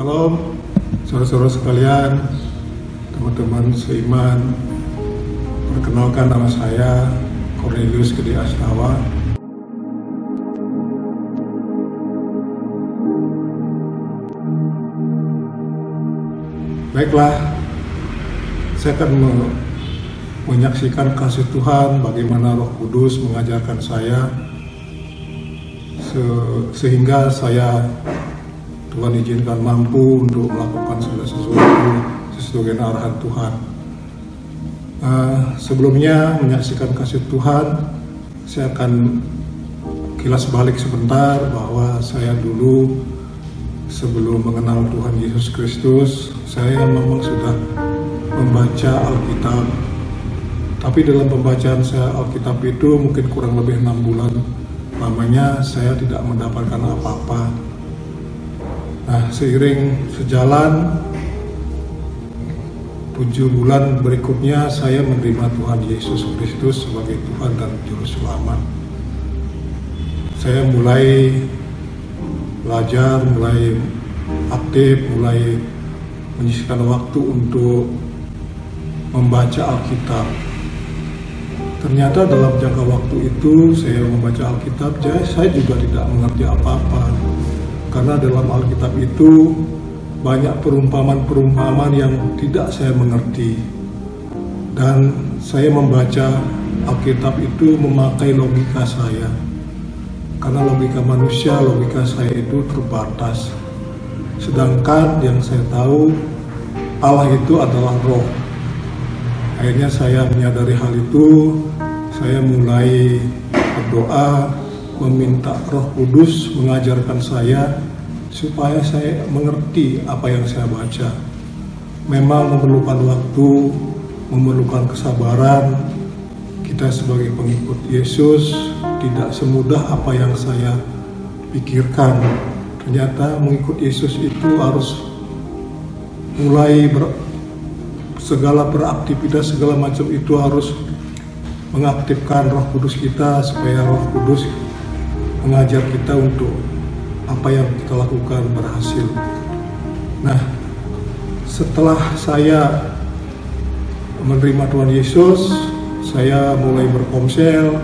Salam, saudara-saudara sekalian, teman-teman seiman. Perkenalkan, nama saya Cornelius Gede Astawa. Baiklah, saya akan menyaksikan kasih Tuhan, bagaimana Roh Kudus mengajarkan saya sehingga saya, Tuhan izinkan, mampu untuk melakukan segala sesuatu sesuai dengan arahan Tuhan. Sebelumnya menyaksikan kasih Tuhan, saya akan kilas balik sebentar bahwa saya dulu sebelum mengenal Tuhan Yesus Kristus, saya memang sudah membaca Alkitab. Tapi dalam pembacaan saya Alkitab itu mungkin kurang lebih 6 bulan lamanya saya tidak mendapatkan apa-apa. Nah, seiring sejalan 7 bulan berikutnya saya menerima Tuhan Yesus Kristus sebagai Tuhan dan Juru Selamat. Saya mulai belajar, mulai aktif, mulai menyisihkan waktu untuk membaca Alkitab. Ternyata dalam jangka waktu itu saya membaca Alkitab, saya juga tidak mengerti apa-apa. Karena dalam Alkitab itu banyak perumpamaan-perumpamaan yang tidak saya mengerti. Dan saya membaca Alkitab itu memakai logika saya. Karena logika manusia, logika saya itu terbatas. Sedangkan yang saya tahu, Allah itu adalah roh. Akhirnya saya menyadari hal itu, saya mulai berdoa, meminta Roh Kudus mengajarkan saya supaya saya mengerti apa yang saya baca. Memang memerlukan waktu, memerlukan kesabaran. Kita sebagai pengikut Yesus tidak semudah apa yang saya pikirkan. Ternyata mengikut Yesus itu harus mulai segala beraktivitas, segala macam itu harus mengaktifkan Roh Kudus kita supaya Roh Kudus mengajar kita untuk apa yang kita lakukan berhasil. Nah, setelah saya menerima Tuhan Yesus, saya mulai berkomsel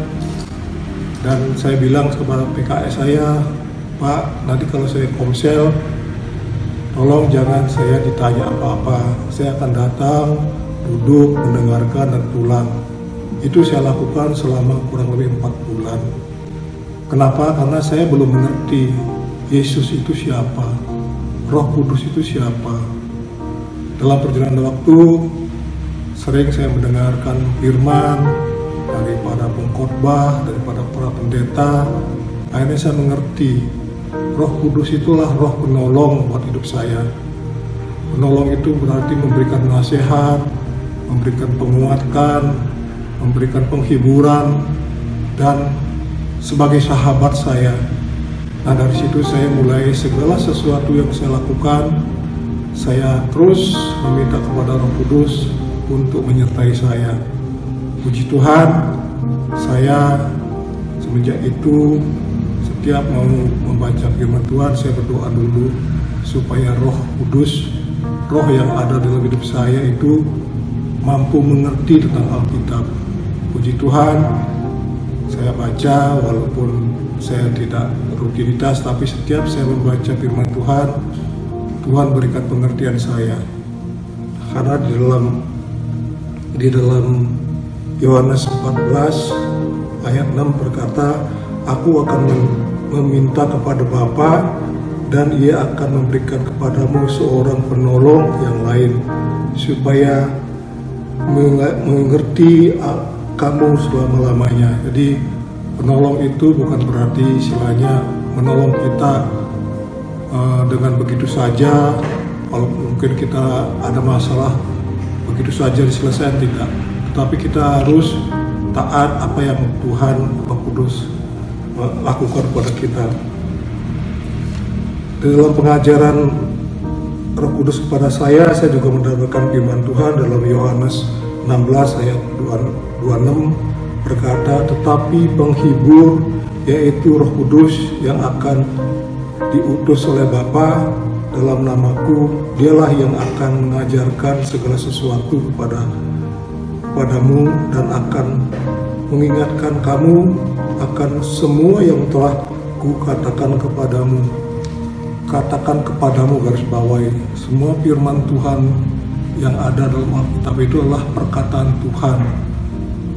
dan saya bilang kepada PKS saya, Pak, nanti kalau saya komsel, tolong jangan saya ditanya apa-apa. Saya akan datang, duduk, mendengarkan, dan pulang. Itu saya lakukan selama kurang lebih 4 bulan. Kenapa? Karena saya belum mengerti Yesus itu siapa, Roh Kudus itu siapa. Dalam perjalanan waktu, sering saya mendengarkan firman daripada pengkhotbah, daripada para pendeta. Akhirnya saya mengerti Roh Kudus itulah roh penolong buat hidup saya. Penolong itu berarti memberikan nasihat, memberikan penguatan, memberikan penghiburan, dan sebagai sahabat saya. Nah, dari situ saya mulai segala sesuatu yang saya lakukan, saya terus meminta kepada Roh Kudus untuk menyertai saya. Puji Tuhan, saya semenjak itu setiap mau membaca firman Tuhan, saya berdoa dulu supaya Roh Kudus, roh yang ada dalam hidup saya itu mampu mengerti tentang Alkitab. Puji Tuhan, saya baca walaupun saya tidak rutinitas, tapi setiap saya membaca firman Tuhan, Tuhan berikan pengertian saya. Karena di dalam Yohanes 14 ayat 6 berkata, Aku akan meminta kepada Bapa dan Ia akan memberikan kepadamu seorang penolong yang lain supaya mengerti kamu selama-lamanya. Jadi penolong itu bukan berarti istilahnya menolong kita dengan begitu saja. Kalau mungkin kita ada masalah begitu saja diselesaikan, tidak. Tetapi kita harus taat apa yang Tuhan Roh Kudus lakukan kepada kita. Dalam pengajaran Roh Kudus kepada saya juga mendapatkan firman Tuhan dalam Yohanes 16 ayat 26 berkata, tetapi penghibur yaitu Roh Kudus yang akan diutus oleh Bapa dalam namaku, dialah yang akan mengajarkan segala sesuatu kepadamu dan akan mengingatkan kamu akan semua yang telah kukatakan kepadamu. Katakan kepadamu, garis bawahi, semua firman Tuhan yang ada dalam Alkitab itu adalah perkataan Tuhan.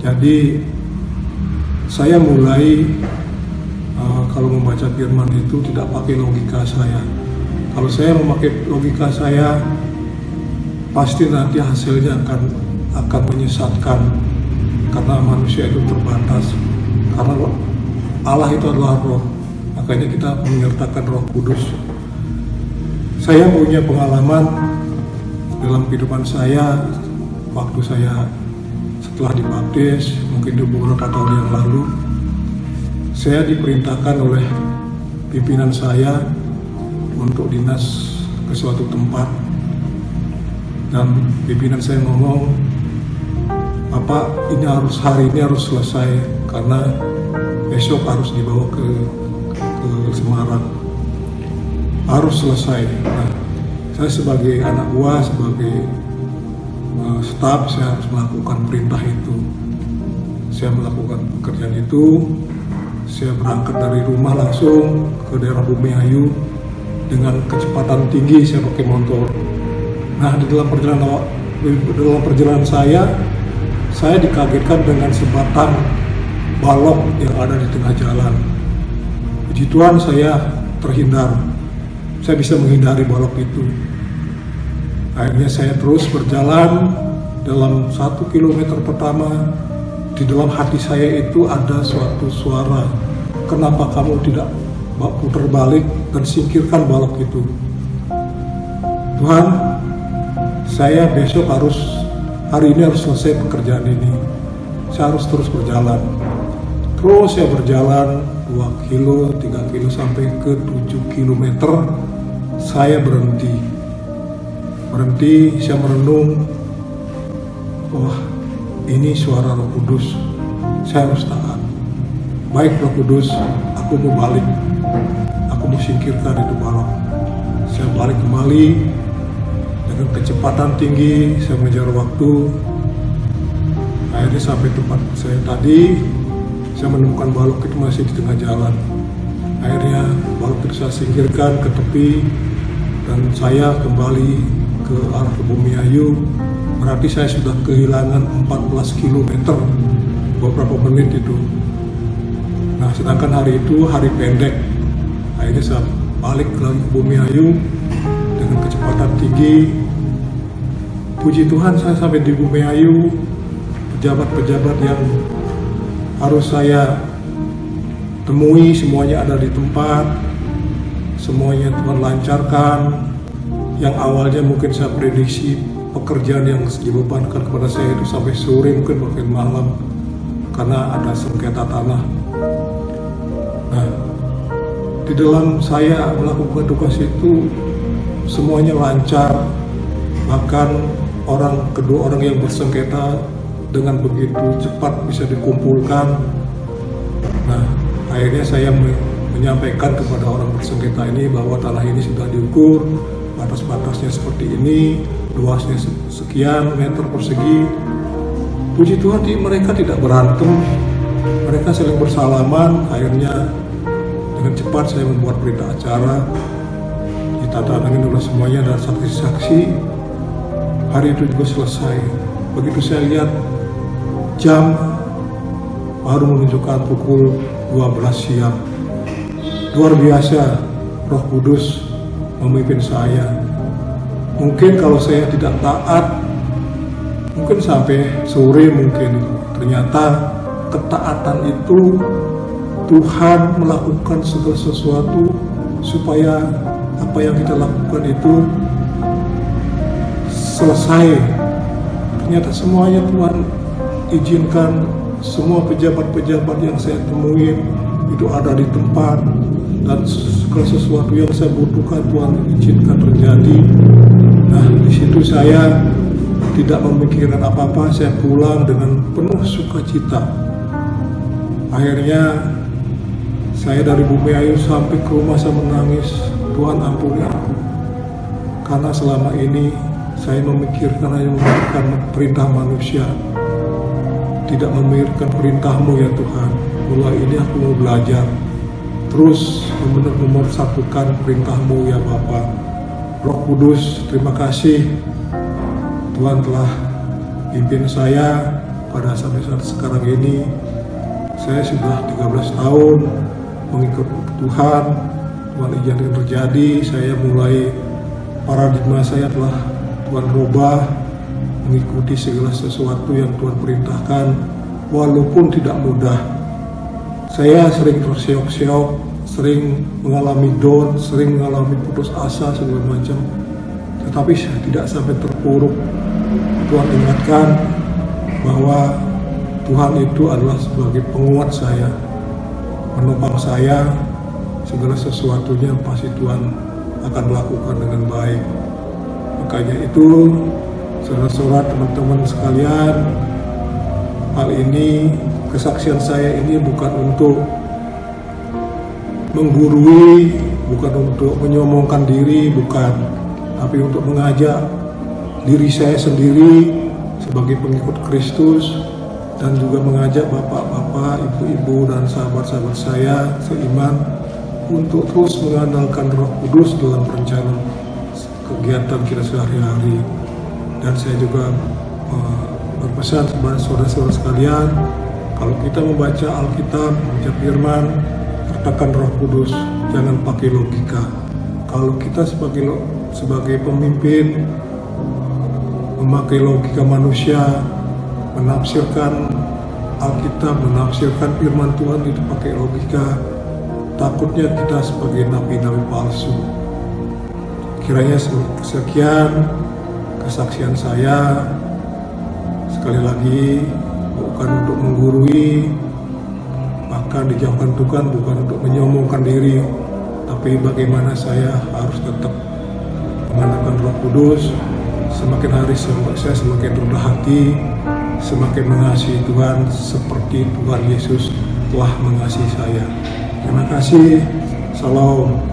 Jadi saya mulai kalau membaca firman itu tidak pakai logika saya. Kalau saya memakai logika saya, pasti nanti hasilnya akan menyesatkan, karena manusia itu terbatas. Karena Allah itu adalah roh, makanya kita menyertakan Roh Kudus. Saya punya pengalaman dalam kehidupan saya waktu saya setelah dibaptis, mungkin beberapa tahun yang lalu. Saya diperintahkan oleh pimpinan saya untuk dinas ke suatu tempat, dan pimpinan saya ngomong, "Bapak, hari ini harus selesai karena besok harus dibawa ke Semarang, harus selesai." Nah, saya sebagai anak buah, sebagai staf, saya harus melakukan perintah itu. Saya melakukan pekerjaan itu. Saya berangkat dari rumah langsung ke daerah Bumiayu dengan kecepatan tinggi. Saya pakai motor. Nah, di dalam perjalanan saya dikagetkan dengan sebatang balok yang ada di tengah jalan. Puji Tuhan, saya terhindar. Saya bisa menghindari balok itu. Akhirnya saya terus berjalan. Dalam 1 kilometer pertama, di dalam hati saya itu ada suatu suara, "Kenapa kamu tidak putar balik dan singkirkan balok itu?" Tuhan, saya besok hari ini harus selesai pekerjaan ini. Saya harus terus berjalan. Terus saya berjalan 2 kilo, 3 kilo sampai ke 7 kilometer. Saya berhenti, saya merenung. Wah, ini suara Roh Kudus, saya harus taat. Baik Roh Kudus, aku mau balik, aku mau singkirkan itu balok. Saya balik kembali dengan kecepatan tinggi, saya mengejar waktu. Akhirnya sampai tempat saya tadi, saya menemukan balok itu masih di tengah jalan. Akhirnya balok itu saya singkirkan ke tepi, dan saya kembali ke arah Bumiayu. Berarti saya sudah kehilangan 14 km beberapa menit itu. Nah, sedangkan hari itu hari pendek. Akhirnya saya balik lagi ke Bumiayu dengan kecepatan tinggi. Puji Tuhan, saya sampai di Bumiayu. Pejabat-pejabat yang harus saya temui semuanya ada di tempat. Semuanya Tuhan lancarkan. Yang awalnya mungkin saya prediksi pekerjaan yang dibebankan kepada saya itu sampai sore, mungkin bahkan malam, karena ada sengketa tanah. Nah, di dalam saya melakukan tugas itu semuanya lancar. Bahkan kedua orang yang bersengketa dengan begitu cepat bisa dikumpulkan. Nah, akhirnya saya menyampaikan kepada orang bersengketa ini bahwa tanah ini sudah diukur, batas-batasnya seperti ini, luasnya sekian meter persegi. Puji Tuhan, mereka tidak berantem, mereka saling bersalaman. Akhirnya dengan cepat saya membuat berita acara, ditandatangani oleh semuanya dan saksi-saksi. Hari itu juga selesai. Begitu saya lihat jam, baru menunjukkan pukul 12 siang. Luar biasa, Roh Kudus memimpin saya. Mungkin kalau saya tidak taat, mungkin sampai sore mungkin. Ternyata ketaatan itu Tuhan melakukan segala sesuatu supaya apa yang kita lakukan itu selesai. Ternyata semuanya Tuhan izinkan. Semua pejabat-pejabat yang saya temuin itu ada di tempat, dan segala sesuatu yang saya butuhkan Tuhan izinkan terjadi. Nah, di situ saya tidak memikirkan apa-apa. Saya pulang dengan penuh sukacita. Akhirnya saya dari Bumiayu sampai ke rumah saya menangis, "Tuhan, ampuni aku. karena selama ini saya memikirkan hanya memikirkan perintah manusia, tidak memikirkan perintah-Mu ya Tuhan. Mulai ini aku mau belajar terus benar-benar memersatukan perintah-Mu ya Bapa. Roh Kudus, terima kasih Tuhan telah pimpin saya pada sampai saat sekarang ini. Saya sudah 13 tahun mengikut Tuhan. Tuhan izinkan terjadi, saya mulai paradigma saya telah Tuhan rubah, mengikuti segala sesuatu yang Tuhan perintahkan, walaupun tidak mudah. Saya sering terseok-seok, sering mengalami down, sering mengalami putus asa segala macam, tetapi saya tidak sampai terpuruk. Tuhan ingatkan bahwa Tuhan itu adalah sebagai penguat saya, menopang saya, segala sesuatunya pasti Tuhan akan lakukan dengan baik. Makanya itu, saudara-saudara, teman-teman sekalian, hal ini, kesaksian saya ini bukan untuk menggurui, bukan untuk menyombongkan diri, bukan, tapi untuk mengajak diri saya sendiri sebagai pengikut Kristus, dan juga mengajak bapak-bapak, ibu-ibu, dan sahabat-sahabat saya seiman untuk terus mengandalkan Roh Kudus dalam rencana kegiatan kita sehari-hari. Dan saya juga berpesan kepada saudara-saudara sekalian, kalau kita membaca Alkitab, membaca firman, sertakan Roh Kudus, jangan pakai logika. Kalau kita sebagai pemimpin memakai logika manusia, menafsirkan Alkitab, menafsirkan firman Tuhan itu pakai logika, takutnya kita sebagai nabi-nabi palsu. Kiranya sekian kesaksian saya. Sekali lagi, bukan untuk menggurui, bahkan dijauhkan Tuhan, bukan untuk menyombongkan diri, tapi bagaimana saya harus tetap mengandalkan Roh Kudus. Semakin hari saya semakin rendah hati, semakin mengasihi Tuhan seperti Tuhan Yesus telah mengasihi saya. Terima kasih. Salam.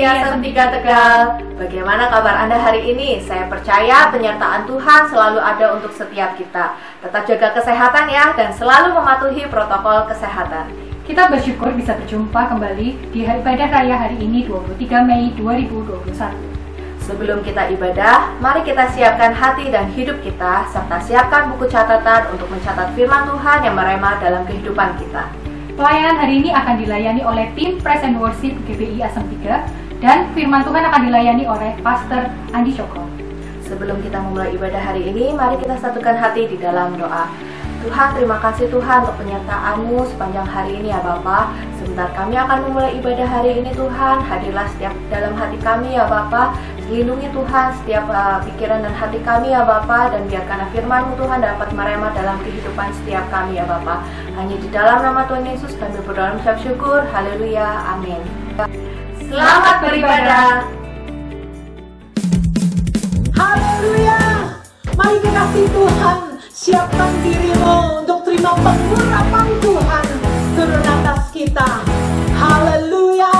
Asem 3 Tegal. Bagaimana kabar Anda hari ini? Saya percaya penyertaan Tuhan selalu ada untuk setiap kita. Tetap jaga kesehatan ya, dan selalu mematuhi protokol kesehatan. Kita bersyukur bisa berjumpa kembali di ibadah raya hari ini 23 Mei 2021. Sebelum kita ibadah, mari kita siapkan hati dan hidup kita, serta siapkan buku catatan untuk mencatat firman Tuhan yang merema dalam kehidupan kita. Pelayanan hari ini akan dilayani oleh tim Praise and Worship GBI Asem 3 dan firman Tuhan akan dilayani oleh Pastor Andi Cokro. Sebelum kita memulai ibadah hari ini, mari kita satukan hati di dalam doa. Tuhan, terima kasih Tuhan untuk penyertaan-Mu sepanjang hari ini ya Bapa. Sebentar kami akan memulai ibadah hari ini Tuhan. Hadirlah setiap dalam hati kami ya Bapa. Lindungi Tuhan setiap pikiran dan hati kami ya Bapa. Dan biarkan firman-Mu Tuhan dapat merema dalam kehidupan setiap kami ya Bapa. Hanya di dalam nama Tuhan Yesus kami berdoa dan mengucap syukur. Haleluya, amin. Selamat beribadah. Haleluya. Mari kekasih Tuhan, siapkan dirimu untuk terima pengurapan Tuhan turun atas kita. Haleluya.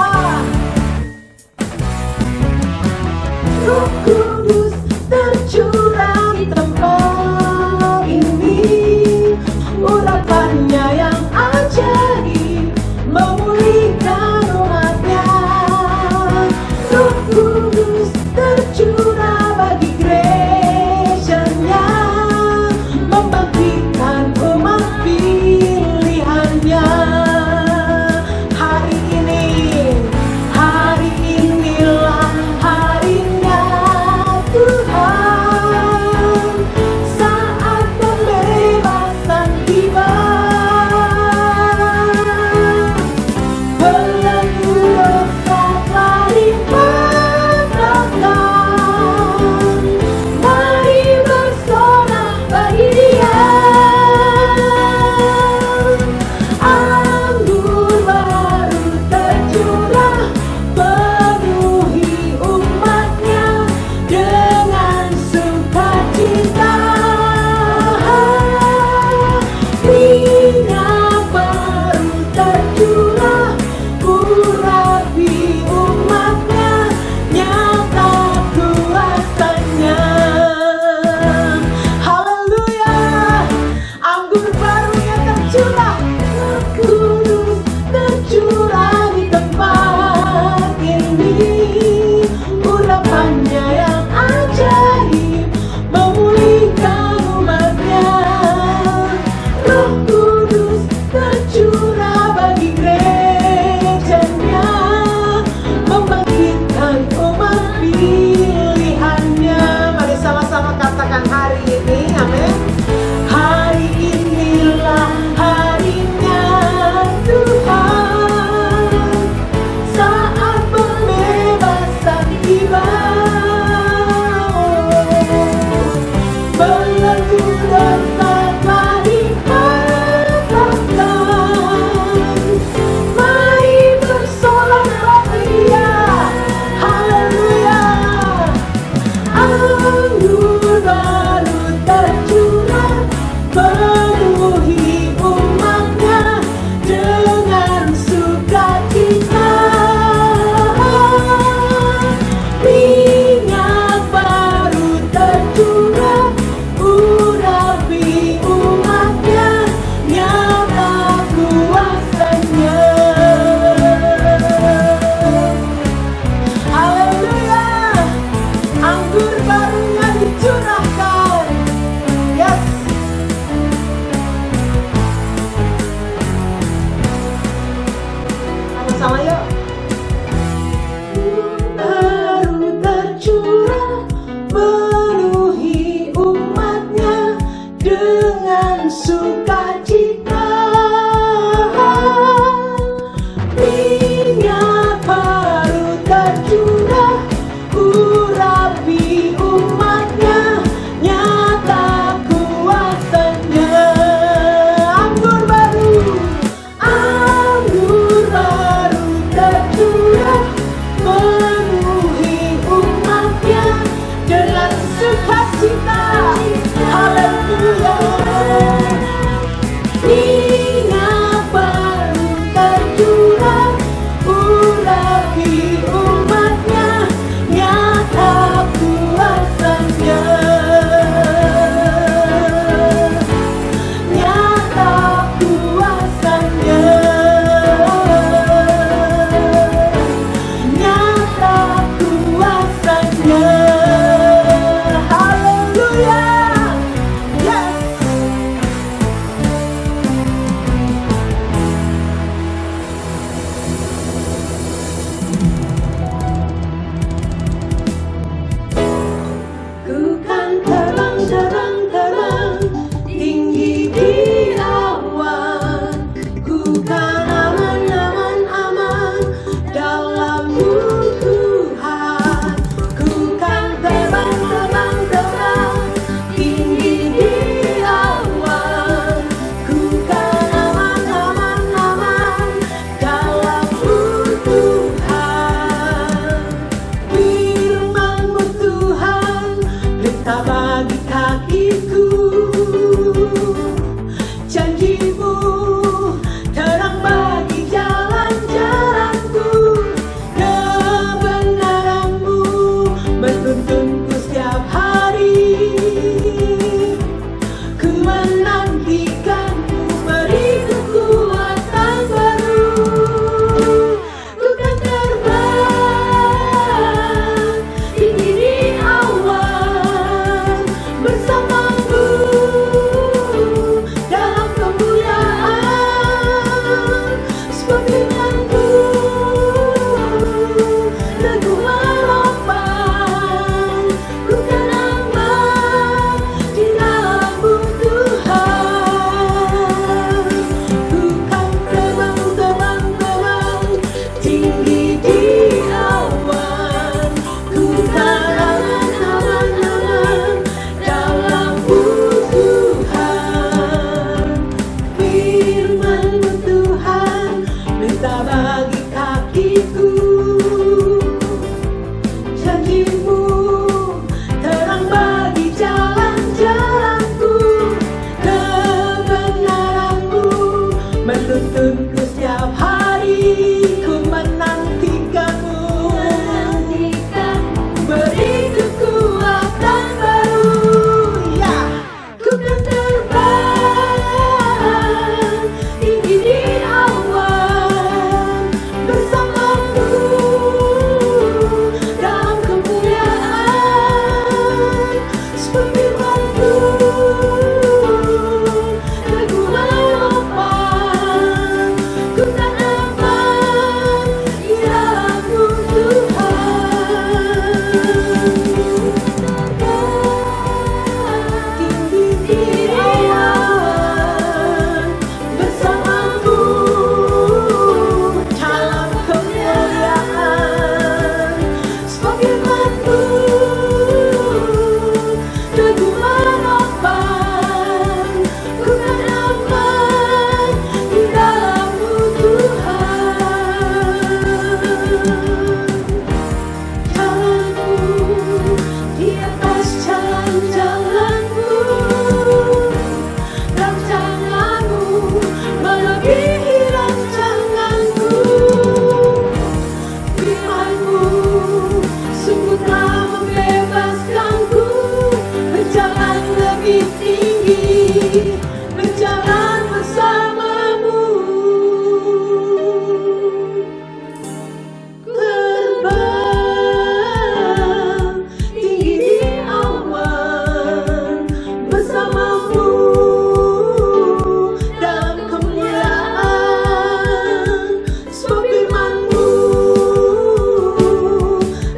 Roh Kudus tercurah di tempat ini, urapannya yang ajaib memulihkan umatnya. Roh Kudus tercurah bagi gerejanya, membangkitkan umat pilihannya. Hari inilah harinya Minta bagi kakiku janjimu, terang bagi jalan-jalanku. Kebenaranmu menuntunku setiap hari. Ku menantikanmu, beri kekuatan baru. Ku kan terbang tinggi di awan bersamamu dalam kemuliaan. Sebab firman-Mu teguh menopang. Ku kan aman di dalam-Mu Tuhan. Ku kan terbang tinggi di awan. Ku kan aman dalam-Mu Tuhan. Firman-Mu Tuhan, minta bagi kakiku janjimu, terang bagi jalan-jalanku. Kebenaran-Mu menuntunku setiap hari. Ku menantikanmu, beri kekuatan baru. Ya, ku kan terbang tinggi di awan bersamamu dalam kemuliaan. Sebab firman-Mu teguh menopang. Ku kan aman di dalam-Mu Tuhan. Tinggi di awan bersamamu dalam kemuliaan. Sebab firman-Mu teguh menopang. Ku kan aman di dalam-Mu Tuhan. Jalanku di atas jalan-jalanmu, rancangan-Mu melebihi rancanganku. Firman-Mu sungguh telah membebaskanku, berjalan lebih tinggi, berjalan bersama-Mu. Terbang tinggi di awan bersama-Mu dalam kemuliaan. Sebab firman-Mu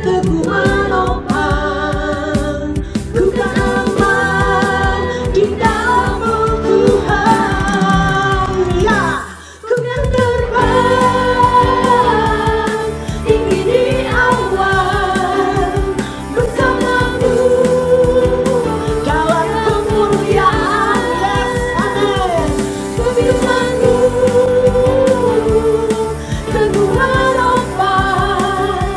teguh menopang. Ku kan aman di dalam-Mu Tuhan. Ya, ku kan terbang tinggi di awan bersama-Mu dalam kemuliaan. Yes, amin. Sebab firman-Mu teguh menopang.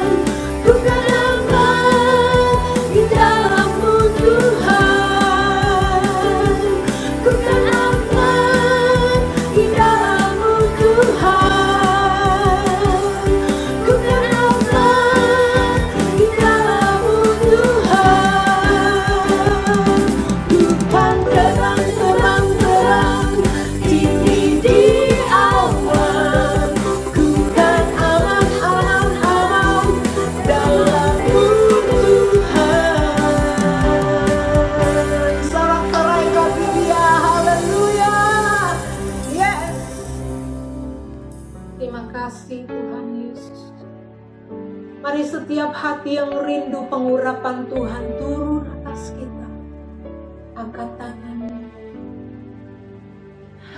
Ku kan aman di dalam-Mu Tuhan. Ku kan aman di dalam-Mu Tuhan. Ku kan aman di dalam-Mu Tuhan. Ku kan terang tinggi di awan. Ku kan aman dalam-Mu Tuhan. Sorak-sorai Dia, haleluya. Yes. Terima kasih Tuhan Yesus. Mari setiap hati yang rindu pengurapan Tuhan turun atas kita. Angkat tanganmu.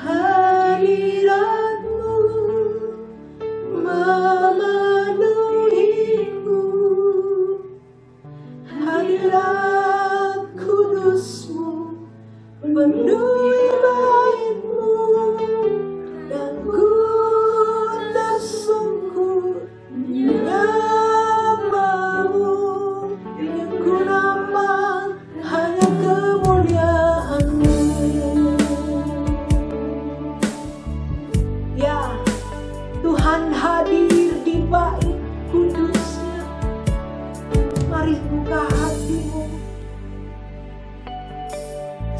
Hadirat-Mu memenuhiku. Hadirat kudus-Mu penuhi bait-Mu, dan ku tersungkur menyembah-Mu. Yang ku nampak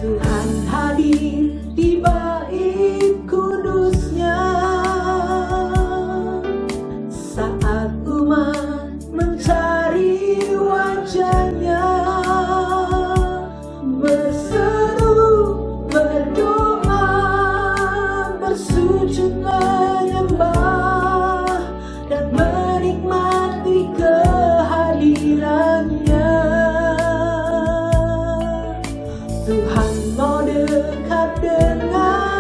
Tuhan hadir di bait kudusnya saat umat mencari wajahnya, berseru, berdoa, bersujud menyembah dan menikmati kehadirannya. Tuhan mau dekat dengan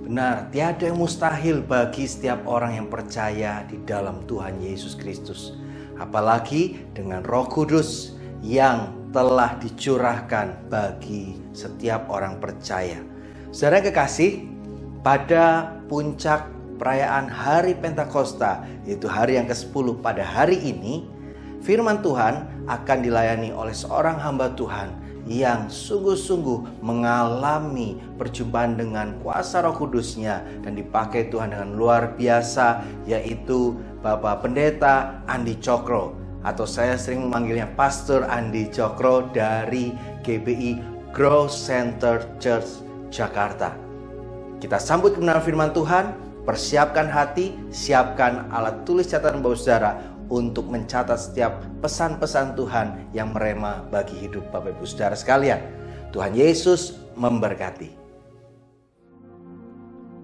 Benar, tiada yang mustahil bagi setiap orang yang percaya di dalam Tuhan Yesus Kristus. Apalagi dengan Roh Kudus yang telah dicurahkan bagi setiap orang percaya. Saudara kekasih, pada puncak perayaan Hari Pentakosta, yaitu hari yang ke-10 pada hari ini, firman Tuhan akan dilayani oleh seorang hamba Tuhan yang sungguh-sungguh mengalami perjumpaan dengan kuasa Roh Kudus-Nya dan dipakai Tuhan dengan luar biasa, yaitu Bapak Pendeta Andi Cokro, atau saya sering memanggilnya Pastor Andi Cokro dari GBI Growth Center Church Jakarta. Kita sambut kebenaran firman Tuhan, persiapkan hati, siapkan alat tulis catatan Bapak Saudara untuk mencatat setiap pesan-pesan Tuhan yang merema bagi hidup Bapak Ibu Saudara sekalian. Tuhan Yesus memberkati.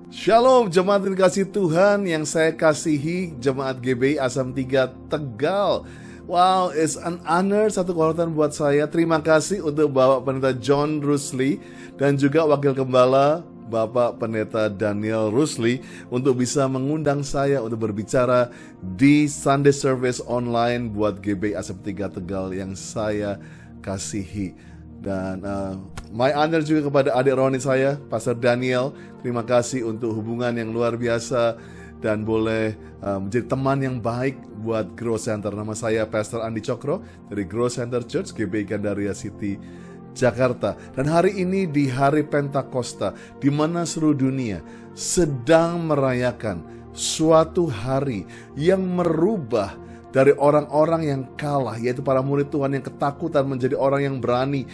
Shalom jemaat dikasih Tuhan yang saya kasihi, jemaat GBI Asam 3 Tegal. Wow, it's an honor, satu kehormatan buat saya. Terima kasih untuk Bapak Pendeta John Rusli dan juga Wakil Gembala Bapak Pendeta Daniel Rusli untuk bisa mengundang saya untuk berbicara di Sunday Service online buat GBI Asam 3 Tegal yang saya kasihi. Dan my honor juga kepada adik Roni saya, Pastor Daniel. Terima kasih untuk hubungan yang luar biasa dan boleh menjadi teman yang baik buat Growth Center. Nama saya Pastor Andi Cokro dari Growth Center Church GBI Gandaria City, Jakarta. Dan hari ini di hari Pentakosta, di mana seluruh dunia sedang merayakan suatu hari yang merubah dari orang-orang yang kalah, yaitu para murid Tuhan yang ketakutan menjadi orang yang berani.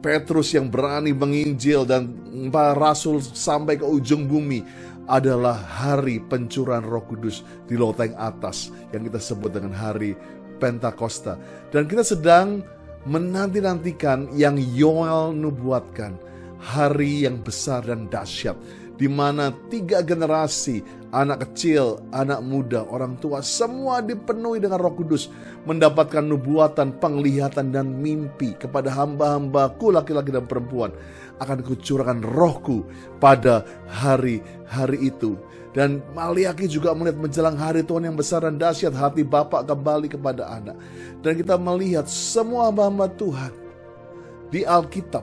Petrus yang berani menginjil dan para rasul sampai ke ujung bumi. Adalah hari pencurahan Roh Kudus di loteng atas yang kita sebut dengan hari Pentakosta. Dan kita sedang menanti-nantikan yang Yoel nubuatkan, hari yang besar dan dahsyat, di mana 3 generasi, anak kecil, anak muda, orang tua, semua dipenuhi dengan Roh Kudus, mendapatkan nubuatan, penglihatan, dan mimpi. Kepada hamba-hambaku laki-laki dan perempuan akan kucurahkan Rohku pada hari-hari itu. Dan Maliaki juga melihat menjelang hari Tuhan yang besar dan dahsyat, hati Bapak kembali kepada anak. Dan kita melihat semua hamba-hamba Tuhan di Alkitab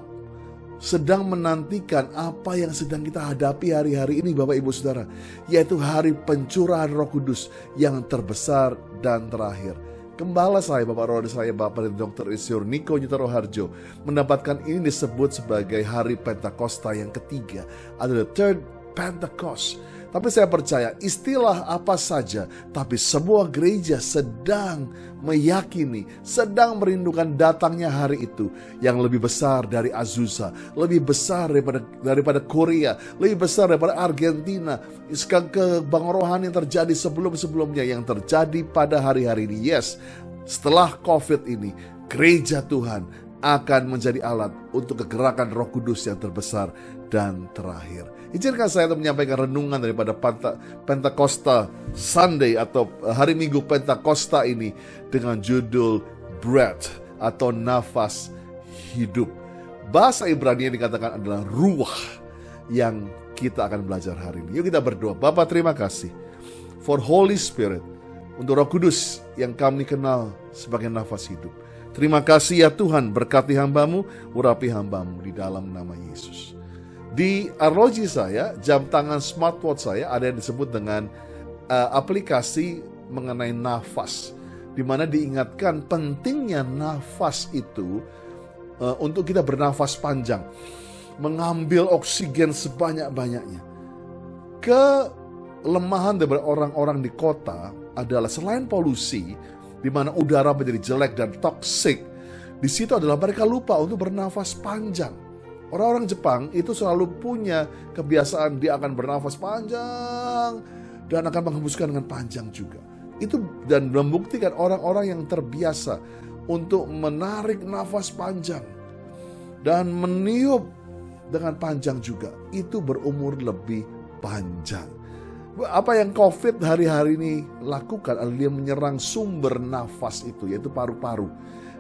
sedang menantikan apa yang sedang kita hadapi hari-hari ini, Bapak Ibu Saudara, yaitu hari pencurahan Roh Kudus yang terbesar dan terakhir. Gembala saya, Bapak Roh saya, Bapak Dr. Isyur Niko Nyuto Harjo, mendapatkan ini disebut sebagai hari Pentakosta yang ketiga, atau the third Pentecost. Tapi saya percaya istilah apa saja, tapi semua gereja sedang meyakini, sedang merindukan datangnya hari itu yang lebih besar dari Azusa, lebih besar daripada Korea, lebih besar daripada Argentina. Kebanggaan rohani yang terjadi sebelum-sebelumnya yang terjadi pada hari-hari ini. Yes, setelah COVID ini, gereja Tuhan akan menjadi alat untuk kegerakan Roh Kudus yang terbesar dan terakhir. Izinkan saya untuk menyampaikan renungan daripada Pentakosta Sunday atau hari Minggu Pentakosta ini dengan judul Breath atau nafas hidup. Bahasa Ibrani yang dikatakan adalah ruah yang kita akan belajar hari ini. Yuk kita berdoa. Bapa, terima kasih for Holy Spirit, untuk Roh Kudus yang kami kenal sebagai nafas hidup. Terima kasih ya Tuhan, berkati hamba-Mu, urapi hamba-Mu di dalam nama Yesus. Di arloji saya, jam tangan smartwatch saya ada yang disebut dengan aplikasi mengenai nafas, di mana diingatkan pentingnya nafas itu untuk kita bernafas panjang, mengambil oksigen sebanyak-banyaknya. Kelemahan dari orang-orang di kota adalah selain polusi, di mana udara menjadi jelek dan toksik, di situ adalah mereka lupa untuk bernafas panjang. Orang-orang Jepang itu selalu punya kebiasaan dia akan bernafas panjang dan akan menghembuskan dengan panjang juga. Itu dan membuktikan orang-orang yang terbiasa untuk menarik nafas panjang dan meniup dengan panjang juga, itu berumur lebih panjang. Apa yang COVID hari-hari ini lakukan adalah dia menyerang sumber nafas itu, yaitu paru-paru,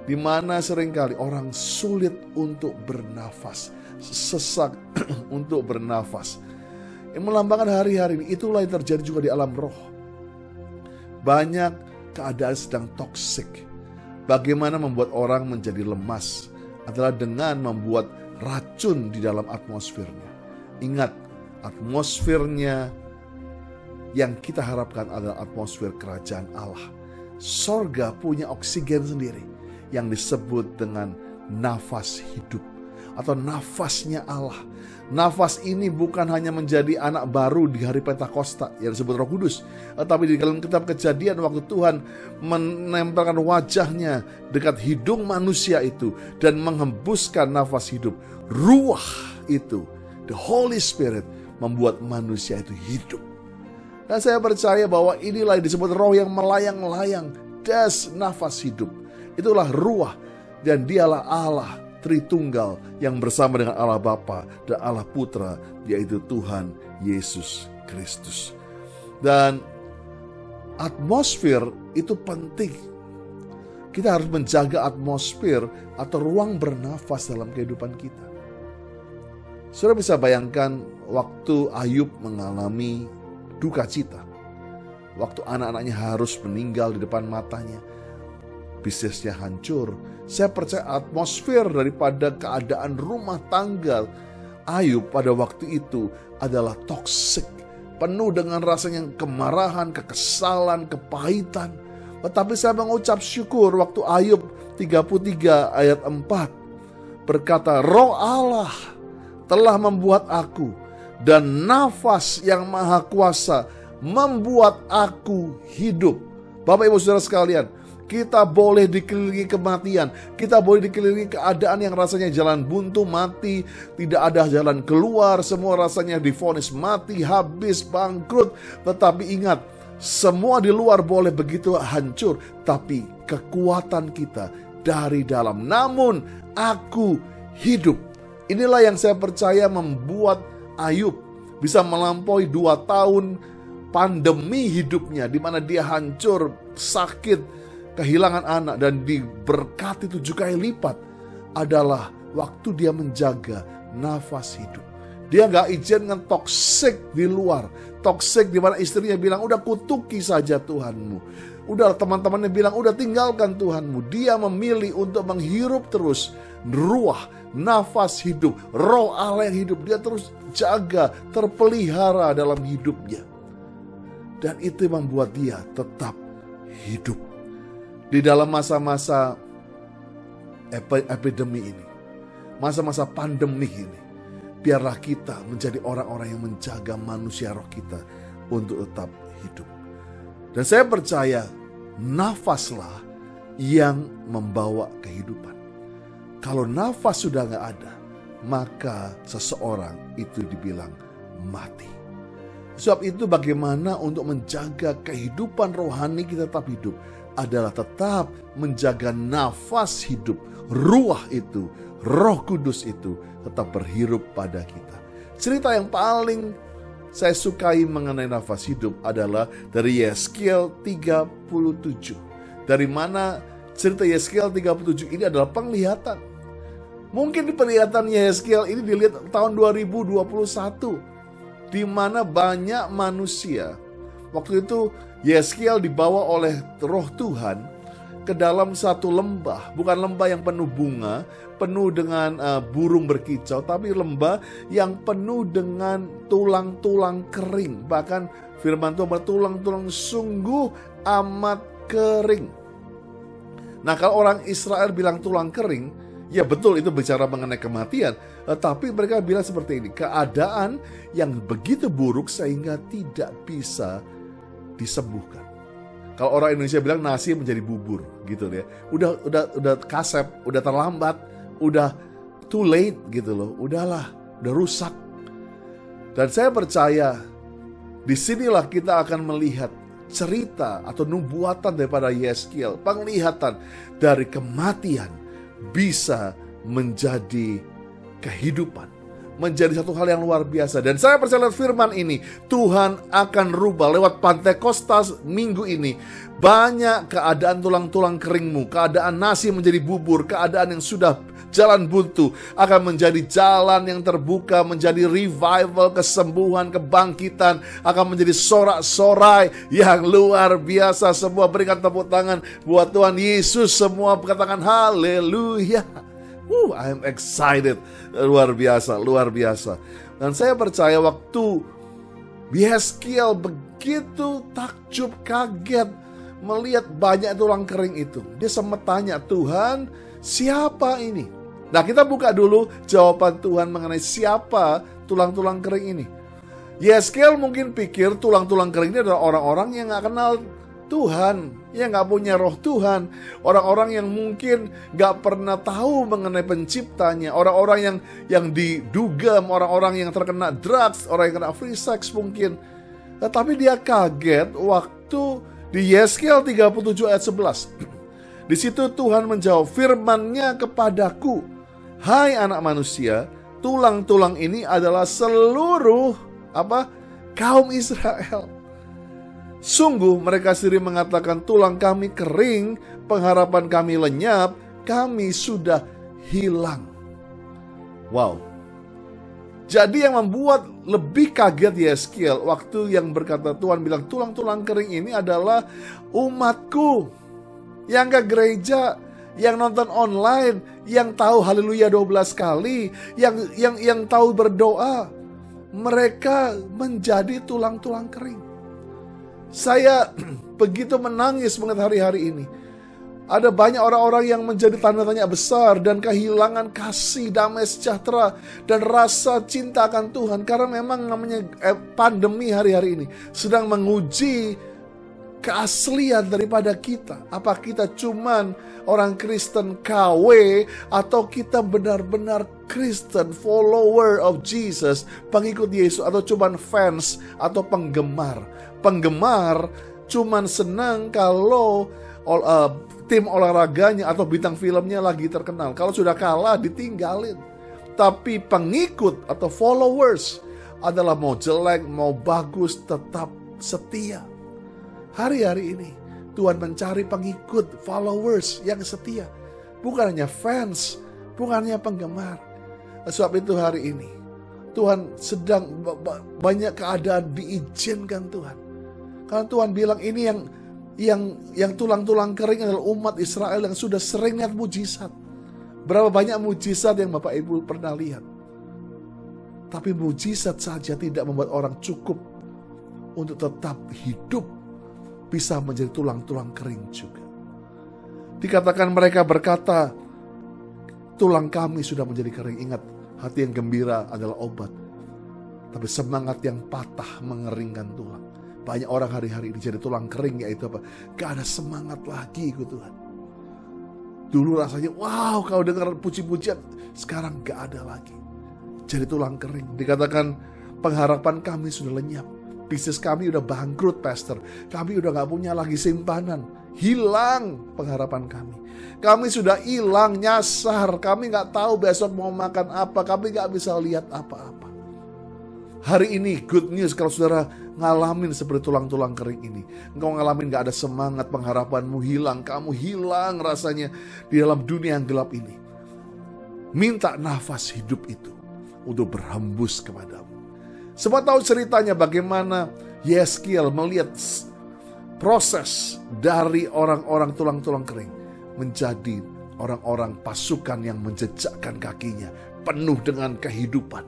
di mana seringkali orang sulit untuk bernafas, sesak untuk bernafas. yang melambangkan hari-hari ini. Itulah yang terjadi juga di alam roh. Banyak keadaan sedang toksik. Bagaimana membuat orang menjadi lemas adalah dengan membuat racun di dalam atmosfernya. Ingat, atmosfernya yang kita harapkan adalah atmosfer kerajaan Allah. Sorga punya oksigen sendiri yang disebut dengan nafas hidup atau nafasnya Allah. Nafas ini bukan hanya menjadi anak baru di hari Pentakosta yang disebut Roh Kudus, tetapi di dalam kitab Kejadian waktu Tuhan menempelkan wajahnya dekat hidung manusia itu dan menghembuskan nafas hidup. Ruah itu, the Holy Spirit, membuat manusia itu hidup. Dan saya percaya bahwa inilah yang disebut roh yang melayang-layang, das nafas hidup. Itulah ruah, dan dialah Allah Tritunggal yang bersama dengan Allah Bapa dan Allah Putra, yaitu Tuhan Yesus Kristus. Dan atmosfer itu penting. Kita harus menjaga atmosfer atau ruang bernafas dalam kehidupan kita. Saudara bisa bayangkan waktu Ayub mengalami duka cita, waktu anak-anaknya harus meninggal di depan matanya, bisnisnya hancur. Saya percaya atmosfer daripada keadaan rumah tangga Ayub pada waktu itu adalah toksik, penuh dengan rasanya kemarahan, kekesalan, kepahitan. Tetapi saya mengucap syukur waktu Ayub 33 ayat 4 berkata, Roh Allah telah membuat aku, dan nafas yang maha kuasa membuat aku hidup. Bapak Ibu Saudara sekalian, kita boleh dikelilingi kematian, kita boleh dikelilingi keadaan yang rasanya jalan buntu, mati, tidak ada jalan keluar, semua rasanya divonis mati, habis, bangkrut. Tetapi ingat, semua di luar boleh begitu hancur, tapi kekuatan kita dari dalam. Namun aku hidup. Inilah yang saya percaya membuat Ayub bisa melampaui 2 tahun pandemi hidupnya, di mana dia hancur, sakit, kehilangan anak, dan diberkati 7 kali lipat adalah waktu dia menjaga nafas hidup. Dia gak izinkan toksik di luar, toksik di mana istrinya bilang udah kutuki saja Tuhanmu, udah teman-temannya bilang udah tinggalkan Tuhanmu. Dia memilih untuk menghirup terus ruah, nafas hidup, roh Allah yang hidup. Dia terus jaga, terpelihara dalam hidupnya, dan itu membuat dia tetap hidup di dalam masa-masa epidemi ini, masa-masa pandemi ini. Biarlah kita menjadi orang-orang yang menjaga manusia roh kita untuk tetap hidup. Dan saya percaya nafaslah yang membawa kehidupan. Kalau nafas sudah gak ada, maka seseorang itu dibilang mati. Sebab itu bagaimana untuk menjaga kehidupan rohani kita tetap hidup adalah tetap menjaga nafas hidup, ruah itu, Roh Kudus itu tetap berhirup pada kita. Cerita yang paling saya sukai mengenai nafas hidup adalah dari Yeskiel 37. Dari mana cerita Yeskiel 37 ini adalah penglihatan. Mungkin di penglihatan Yeskiel ini dilihat tahun 2021, di mana banyak manusia. Waktu itu Yeskiel dibawa oleh Roh Tuhan ke dalam satu lembah, bukan lembah yang penuh bunga, penuh dengan burung berkicau, tapi lembah yang penuh dengan tulang-tulang kering. Bahkan firman Tuhan bertulang-tulang sungguh amat kering. Nah, kalau orang Israel bilang tulang kering, ya betul itu bicara mengenai kematian. Tapi mereka bilang seperti ini, keadaan yang begitu buruk sehingga tidak bisa disembuhkan. Kalau orang Indonesia bilang nasi menjadi bubur gitu ya. Udah kasep, udah terlambat, udah too late gitu loh. Udahlah, udah rusak. Dan saya percaya disinilah kita akan melihat cerita atau nubuatan daripada Yeskiel, penglihatan dari kematian bisa menjadi kehidupan, menjadi satu hal yang luar biasa. Dan saya percaya lewat firman ini, Tuhan akan rubah lewat Pantekostas minggu ini. Banyak keadaan tulang-tulang keringmu, keadaan nasi menjadi bubur, keadaan yang sudah jalan buntu akan menjadi jalan yang terbuka, menjadi revival, kesembuhan, kebangkitan, akan menjadi sorak-sorai yang luar biasa. Semua berikan tepuk tangan buat Tuhan Yesus, semua katakan haleluya. I am excited. Luar biasa, luar biasa. Dan saya percaya waktu Yeskiel begitu takjub, kaget melihat banyak tulang kering itu, dia sempat tanya, Tuhan, siapa ini? Nah, kita buka dulu jawaban Tuhan mengenai siapa tulang-tulang kering ini. Yeskiel mungkin pikir tulang-tulang kering ini adalah orang-orang yang gak kenal Tuhan, yang gak punya roh Tuhan, orang-orang yang mungkin gak pernah tahu mengenai penciptanya, orang-orang yang didugem, orang-orang yang terkena drugs, orang yang kena free sex mungkin. Tetapi dia kaget waktu di Yeskiel 37 ayat 11. Di situ Tuhan menjawab, firman-Nya kepadaku, hai anak manusia, tulang-tulang ini adalah seluruh kaum Israel. Sungguh mereka sendiri mengatakan, tulang kami kering, pengharapan kami lenyap, kami sudah hilang. Wow. Jadi yang membuat lebih kaget Yeskiel waktu yang berkata, Tuhan bilang tulang-tulang kering ini adalah umatku yang ke gereja, yang nonton online, yang tahu haleluya 12 kali, yang tahu berdoa. Mereka menjadi tulang-tulang kering. Saya begitu menangis mengenai hari-hari ini. Ada banyak orang-orang yang menjadi tanda tanya besar dan kehilangan kasih, damai sejahtera, dan rasa cinta akan Tuhan. Karena memang namanya pandemi hari-hari ini sedang menguji keaslian daripada kita. Apa kita cuman orang Kristen KW, atau kita benar-benar Kristen, follower of Jesus, pengikut Yesus, atau cuman fans atau penggemar. Penggemar cuman senang kalau tim olahraganya atau bintang filmnya lagi terkenal. Kalau sudah kalah ditinggalin. Tapi pengikut atau followers adalah mau jelek, mau bagus, tetap setia. Hari-hari ini Tuhan mencari pengikut, followers yang setia. Bukan hanya fans, bukan hanya penggemar. Sebab itu hari ini Tuhan sedang banyak keadaan diizinkan Tuhan. Karena Tuhan bilang ini yang tulang-tulang kering adalah umat Israel yang sudah sering lihat mujizat. Berapa banyak mujizat yang Bapak Ibu pernah lihat. Tapi mujizat saja tidak membuat orang cukup untuk tetap hidup, bisa menjadi tulang-tulang kering juga. Dikatakan mereka berkata, tulang kami sudah menjadi kering. Ingat, hati yang gembira adalah obat. Tapi semangat yang patah mengeringkan tulang. Banyak orang hari-hari ini jadi tulang kering, yaitu apa? Gak ada semangat lagi ikut Tuhan. Dulu rasanya, wow, kalau dengar puji-pujian, sekarang gak ada lagi. Jadi tulang kering. Dikatakan pengharapan kami sudah lenyap. Bisnis kami udah bangkrut, pastor. Kami udah gak punya lagi simpanan. Hilang pengharapan kami. Kami sudah hilang, nyasar. Kami gak tahu besok mau makan apa. Kami gak bisa lihat apa-apa. Hari ini good news kalau saudara ngalamin seperti tulang-tulang kering ini. Engkau ngalamin gak ada semangat, pengharapanmu hilang. Kamu hilang rasanya di dalam dunia yang gelap ini. Minta nafas hidup itu untuk berhembus kepadamu. Semua tahu ceritanya bagaimana Yeskiel melihat proses dari orang-orang tulang-tulang kering menjadi orang-orang pasukan yang menjejakkan kakinya, penuh dengan kehidupan.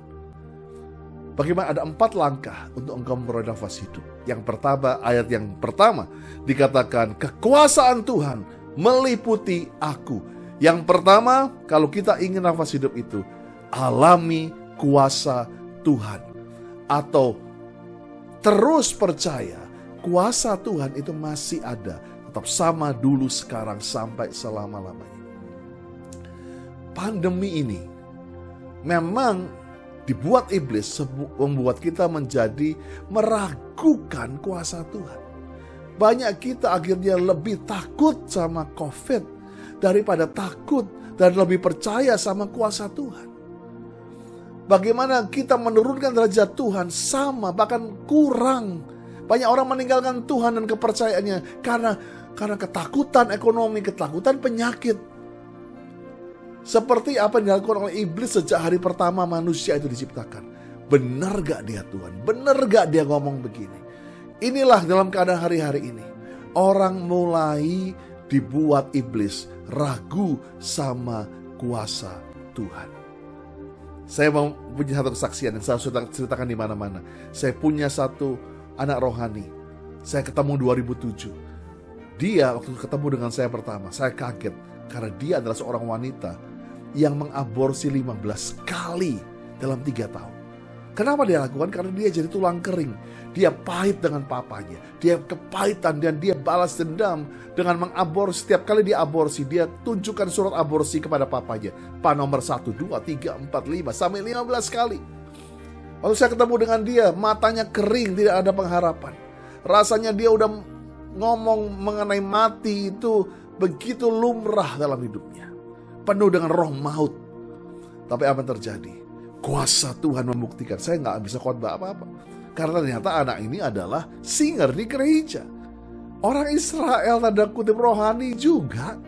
Bagaimana ada 4 langkah untuk engkau memperoleh nafas hidup. Yang pertama, ayat yang pertama dikatakan kekuasaan Tuhan meliputi aku. Yang pertama, kalau kita ingin nafas hidup itu, alami kuasa Tuhan. Atau terus percaya kuasa Tuhan itu masih ada, tetap sama dulu, sekarang, sampai selama-lamanya. Pandemi ini memang dibuat iblis, membuat kita menjadi meragukan kuasa Tuhan. Banyak kita akhirnya lebih takut sama COVID daripada takut dan lebih percaya sama kuasa Tuhan. Bagaimana kita menurunkan derajat Tuhan sama, bahkan kurang. Banyak orang meninggalkan Tuhan dan kepercayaannya karena ketakutan ekonomi, ketakutan penyakit. Seperti apa yang dilakukan oleh iblis sejak hari pertama manusia itu diciptakan. Benar gak dia Tuhan? Benar gak dia ngomong begini? Inilah dalam keadaan hari-hari ini. Orang mulai dibuat iblis ragu sama kuasa Tuhan. Saya mau punya satu kesaksian yang saya sudah ceritakan di mana-mana. Saya punya satu anak rohani. Saya ketemu 2007. Dia waktu ketemu dengan saya pertama, saya kaget karena dia adalah seorang wanita yang mengaborsi 15 kali dalam 3 tahun. Kenapa dia lakukan? Karena dia jadi tulang kering. Dia pahit dengan papanya. Dia kepahitan dan dia balas dendam dengan mengaborsi. Setiap kali dia aborsi, dia tunjukkan surat aborsi kepada papanya. Pa nomor 1, 2, 3, 4, 5 sampai 15 kali. Waktu saya ketemu dengan dia, matanya kering, tidak ada pengharapan. Rasanya dia udah ngomong mengenai mati itu begitu lumrah dalam hidupnya. Penuh dengan roh maut. Tapi apa yang terjadi? Kuasa Tuhan membuktikan. Saya nggak bisa khotbah apa-apa. Karena ternyata anak ini adalah singer di gereja. Orang Israel tanda kutip rohani juga.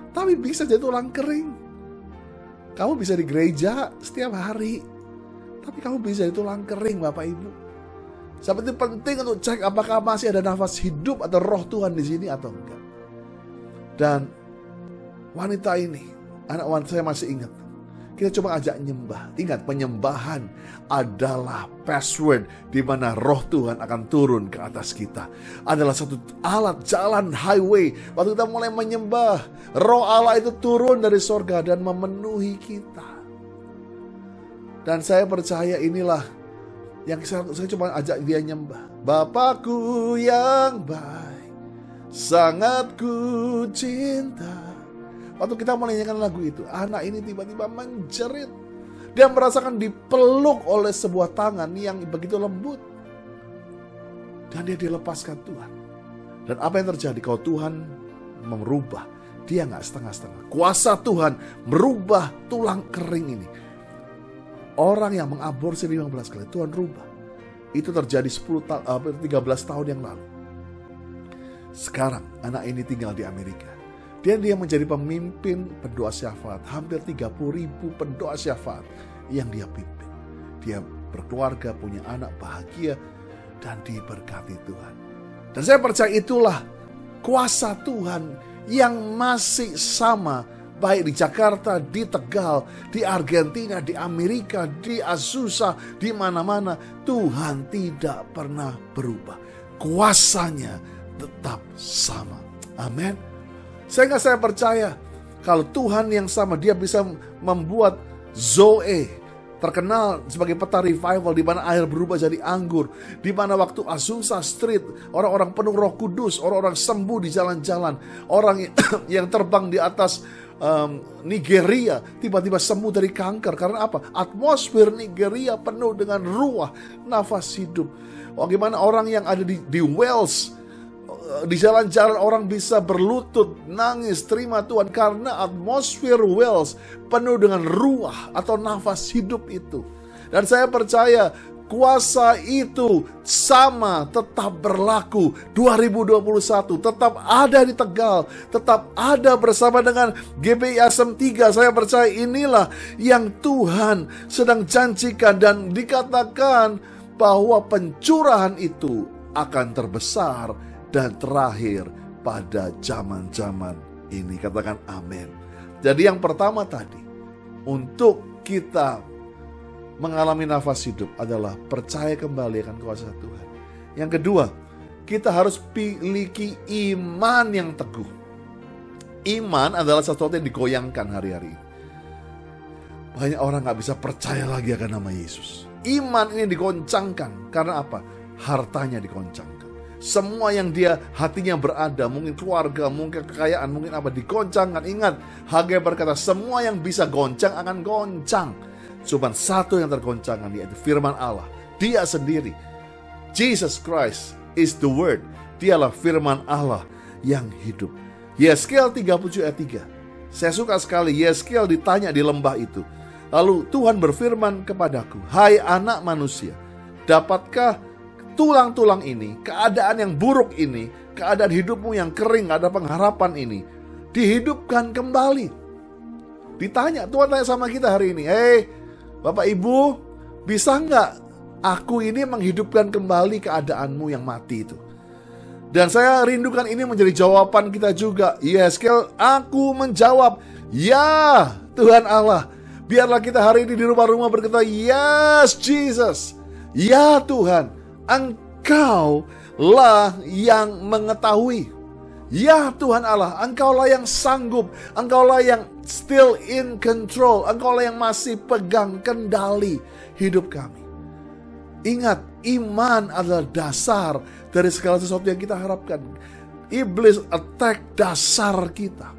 Tapi bisa jadi tulang kering. Kamu bisa di gereja setiap hari. Tapi kamu bisa jadi tulang kering Bapak Ibu. Seperti penting untuk cek apakah masih ada nafas hidup atau roh Tuhan di sini atau enggak. Dan wanita ini, anak wanita saya masih ingat. Kita coba ajak nyembah. Ingat, penyembahan adalah password di mana roh Tuhan akan turun ke atas kita. Adalah satu alat jalan highway. Waktu kita mulai menyembah, roh Allah itu turun dari sorga dan memenuhi kita. Dan saya percaya inilah yang saya coba ajak dia nyembah. Bapakku yang baik, sangat ku cinta. Waktu kita menyanyikan lagu itu, anak ini tiba-tiba menjerit. Dia merasakan dipeluk oleh sebuah tangan yang begitu lembut. Dan dia dilepaskan Tuhan. Dan apa yang terjadi kalau Tuhan merubah? Dia gak setengah-setengah. Kuasa Tuhan merubah tulang kering ini. Orang yang mengaborsi 15 kali, Tuhan rubah. Itu terjadi 13 tahun yang lalu. Sekarang anak ini tinggal di Amerika. Dan dia menjadi pemimpin pendoa syafaat. Hampir 30.000 pendoa syafaat yang dia pimpin. Dia berkeluarga, punya anak bahagia, dan diberkati Tuhan. Dan saya percaya itulah kuasa Tuhan yang masih sama. Baik di Jakarta, di Tegal, di Argentina, di Amerika, di Azusa, di mana-mana. Tuhan tidak pernah berubah. Kuasanya tetap sama. Amin. Sehingga saya percaya kalau Tuhan yang sama, dia bisa membuat Zoe terkenal sebagai peta revival di mana air berubah jadi anggur, di mana waktu Azusa Street orang-orang penuh Roh Kudus, orang-orang sembuh di jalan-jalan, orang yang terbang di atas Nigeria tiba-tiba sembuh dari kanker. Karena apa? Atmosfer Nigeria penuh dengan ruah, nafas hidup. Bagaimana orang yang ada di Wales, di jalan-jalan orang bisa berlutut, nangis, terima Tuhan. Karena atmosfer Wales penuh dengan ruah atau nafas hidup itu. Dan saya percaya kuasa itu sama, tetap berlaku 2021. Tetap ada di Tegal, tetap ada bersama dengan GBI Asem 3. Saya percaya inilah yang Tuhan sedang janjikan. Dan dikatakan bahwa pencurahan itu akan terbesar dan terakhir pada zaman-zaman ini. Katakan amin. Jadi yang pertama tadi, untuk kita mengalami nafas hidup adalah percaya kembali akan kuasa Tuhan. Yang kedua, kita harus miliki iman yang teguh. Iman adalah sesuatu yang digoyangkan hari-hari ini. Banyak orang gak bisa percaya lagi akan nama Yesus. Iman ini digoncangkan. Karena apa? Hartanya digoncangkan. Semua yang dia hatinya berada, mungkin keluarga, mungkin kekayaan, mungkin apa, digoncangkan. Ingat, Hagai berkata, semua yang bisa goncang akan goncang. Cuma satu yang tergoncangkan, yaitu firman Allah. Dia sendiri. Jesus Christ is the word. Dialah firman Allah yang hidup. Yeskel 37 ayat 3. Saya suka sekali Yeskel ditanya di lembah itu. Lalu Tuhan berfirman kepadaku, hai anak manusia, dapatkah tulang-tulang ini, keadaan yang buruk ini, keadaan hidupmu yang kering, gak ada pengharapan ini, dihidupkan kembali? Ditanya, Tuhan tanya sama kita hari ini, hei Bapak Ibu, bisa gak aku ini menghidupkan kembali keadaanmu yang mati itu? Dan saya rindukan ini menjadi jawaban kita juga. Yeskel, aku menjawab, ya Tuhan Allah. Biarlah kita hari ini di rumah-rumah berkata, yes Jesus, ya Tuhan, Engkau lah yang mengetahui. Ya Tuhan Allah, Engkaulah yang sanggup, Engkaulah yang still in control, Engkaulah yang masih pegang kendali hidup kami. Ingat, iman adalah dasar dari segala sesuatu yang kita harapkan. Iblis attack dasar kita.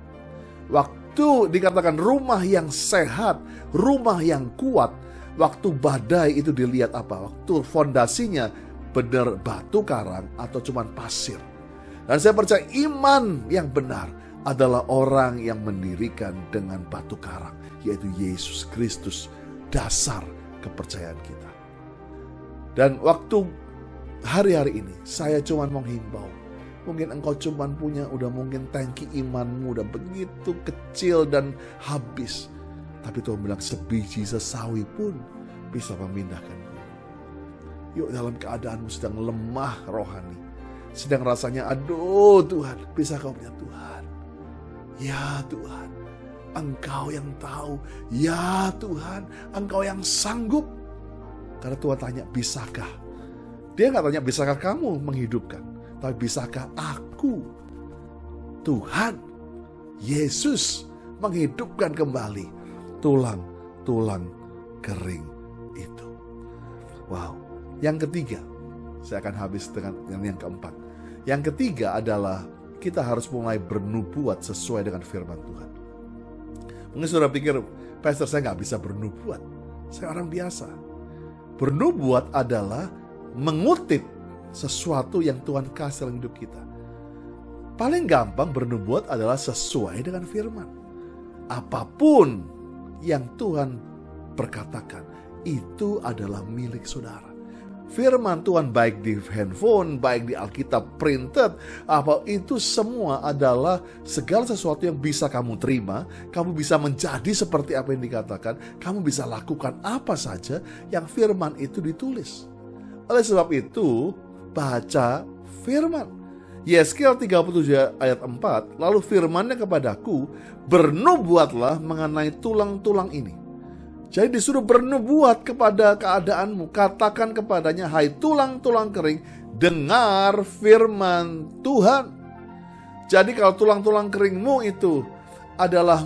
Waktu dikatakan rumah yang sehat, rumah yang kuat, waktu badai itu dilihat apa? Waktu fondasinya benar batu karang atau cuman pasir. Dan saya percaya iman yang benar adalah orang yang mendirikan dengan batu karang, yaitu Yesus Kristus, dasar kepercayaan kita. Dan waktu hari-hari ini saya cuma menghimbau, mungkin engkau cuma punya udah mungkin tangki imanmu udah begitu kecil dan habis. Tapi Tuhan bilang sebiji sesawi pun bisa memindahkan gunung. Yuk, dalam keadaanmu sedang lemah rohani, sedang rasanya aduh Tuhan, bisa kau punya Tuhan. Ya Tuhan, Engkau yang tahu. Ya Tuhan, Engkau yang sanggup. Karena Tuhan tanya, bisakah? Dia gak tanya, bisakah kamu menghidupkan? Tapi bisakah aku, Tuhan, Yesus, menghidupkan kembali tulang-tulang kering itu? Wow. Yang ketiga, saya akan habis dengan yang keempat. Yang ketiga adalah kita harus mulai bernubuat sesuai dengan firman Tuhan. Mungkin saudara pikir, Pastor, saya gak bisa bernubuat. Saya orang biasa. Bernubuat adalah mengutip sesuatu yang Tuhan kasih dalam hidup kita. Paling gampang bernubuat adalah sesuai dengan firman. Apapun yang Tuhan perkatakan, itu adalah milik saudara. Firman Tuhan baik di handphone, baik di Alkitab printed, apa itu semua adalah segala sesuatu yang bisa kamu terima. Kamu bisa menjadi seperti apa yang dikatakan. Kamu bisa lakukan apa saja yang firman itu ditulis. Oleh sebab itu, baca firman. Yeskel 37 ayat 4, lalu firmannya kepadaku, bernubuatlah mengenai tulang-tulang ini. Jadi disuruh bernubuat kepada keadaanmu. Katakan kepadanya, hai tulang-tulang kering, dengar firman Tuhan. Jadi kalau tulang-tulang keringmu itu adalah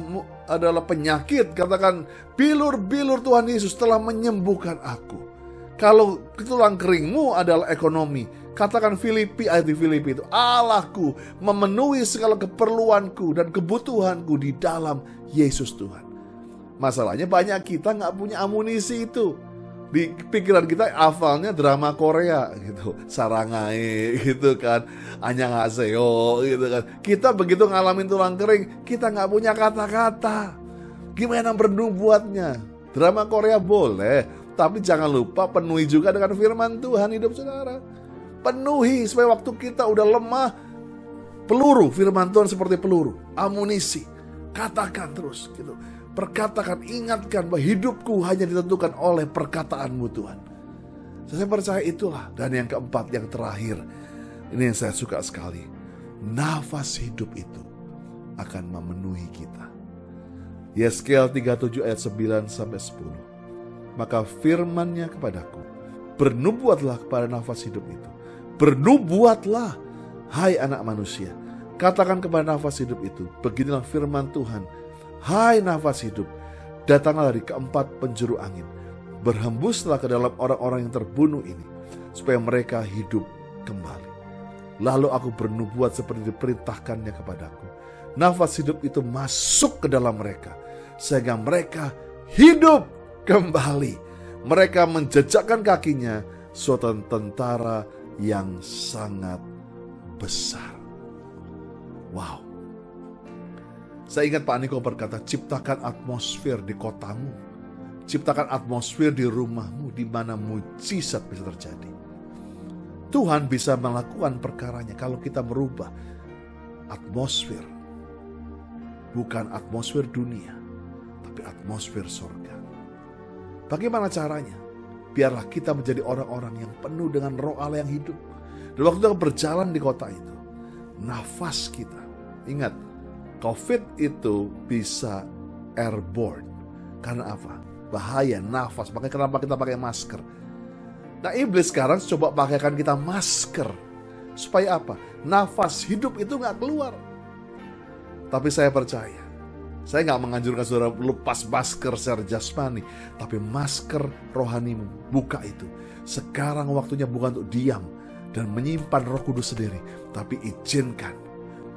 penyakit, katakan, bilur-bilur Tuhan Yesus telah menyembuhkan aku. Kalau tulang keringmu adalah ekonomi, katakan Filipi, ayat di Filipi itu, Allahku memenuhi segala keperluanku dan kebutuhanku di dalam Yesus Tuhan. Masalahnya banyak kita gak punya amunisi itu. Di pikiran kita hafalnya drama Korea gitu, Sarangae gitu kan, Annyeonghaseyo gitu kan. Kita begitu ngalamin tulang kering, kita gak punya kata-kata. Gimana bernubuatnya? Drama Korea boleh, tapi jangan lupa penuhi juga dengan firman Tuhan hidup saudara. Penuhi supaya waktu kita udah lemah, peluru firman Tuhan seperti peluru, amunisi. Katakan terus gitu. Perkatakan, ingatkan bahwa hidupku hanya ditentukan oleh perkataanmu Tuhan. Saya percaya itulah. Dan yang keempat, yang terakhir, ini yang saya suka sekali. Nafas hidup itu akan memenuhi kita. Yeskel 37 ayat 9-10. Maka firman-Nya kepadaku, bernubuatlah kepada nafas hidup itu. Bernubuatlah, hai anak manusia. Katakan kepada nafas hidup itu, beginilah firman Tuhan. Hai nafas hidup, datanglah dari keempat penjuru angin. Berhembuslah ke dalam orang-orang yang terbunuh ini, supaya mereka hidup kembali. Lalu aku bernubuat seperti diperintahkannya kepadaku. Nafas hidup itu masuk ke dalam mereka, sehingga mereka hidup kembali. Mereka menjejakkan kakinya suatu tentara yang sangat besar. Wow. Saya ingat Pak Niko berkata, ciptakan atmosfer di kotamu. ciptakan atmosfer di rumahmu di mana mujizat bisa terjadi. Tuhan bisa melakukan perkaranya kalau kita merubah atmosfer. Bukan atmosfer dunia, tapi atmosfer surga. Bagaimana caranya? Biarlah kita menjadi orang-orang yang penuh dengan roh Allah yang hidup. Dan waktu kita berjalan di kota itu, nafas kita. Ingat, COVID itu bisa airborne. Karena apa? Bahaya, nafas. Makanya kenapa kita pakai masker? Nah, iblis sekarang coba pakaikan kita masker. Supaya apa? Nafas hidup itu gak keluar. Tapi saya percaya, saya gak menganjurkan saudara lepas masker secara jasmani, tapi masker rohanimu, buka itu. Sekarang waktunya bukan untuk diam dan menyimpan Roh Kudus sendiri, tapi izinkan.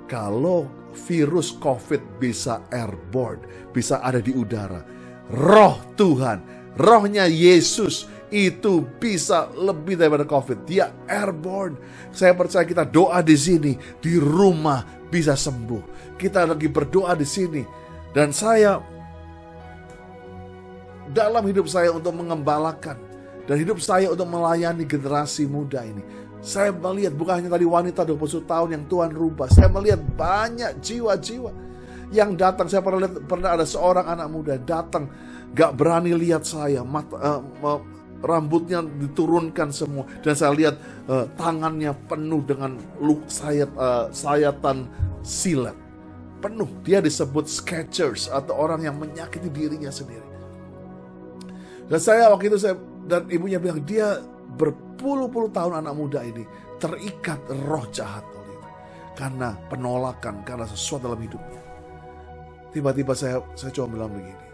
Kalau virus COVID bisa airborne, bisa ada di udara, Roh Tuhan, Rohnya Yesus itu bisa lebih daripada COVID. Dia airborne. Saya percaya kita doa di sini, di rumah bisa sembuh. Kita lagi berdoa di sini. Dan saya, dalam hidup saya untuk mengembalakan, dan hidup saya untuk melayani generasi muda ini, saya melihat bukan hanya tadi wanita 21 tahun yang Tuhan rubah. Saya melihat banyak jiwa-jiwa yang datang. Saya pernah ada seorang anak muda datang, gak berani lihat saya, rambutnya diturunkan semua, dan saya lihat tangannya penuh dengan sayatan silet, penuh. Dia disebut sketchers atau orang yang menyakiti dirinya sendiri. Dan saya waktu itu dan ibunya bilang, dia berpuluh-puluh tahun anak muda ini terikat roh jahat oleh itu, karena penolakan, karena sesuatu dalam hidupnya. Tiba-tiba saya cuma bilang begini,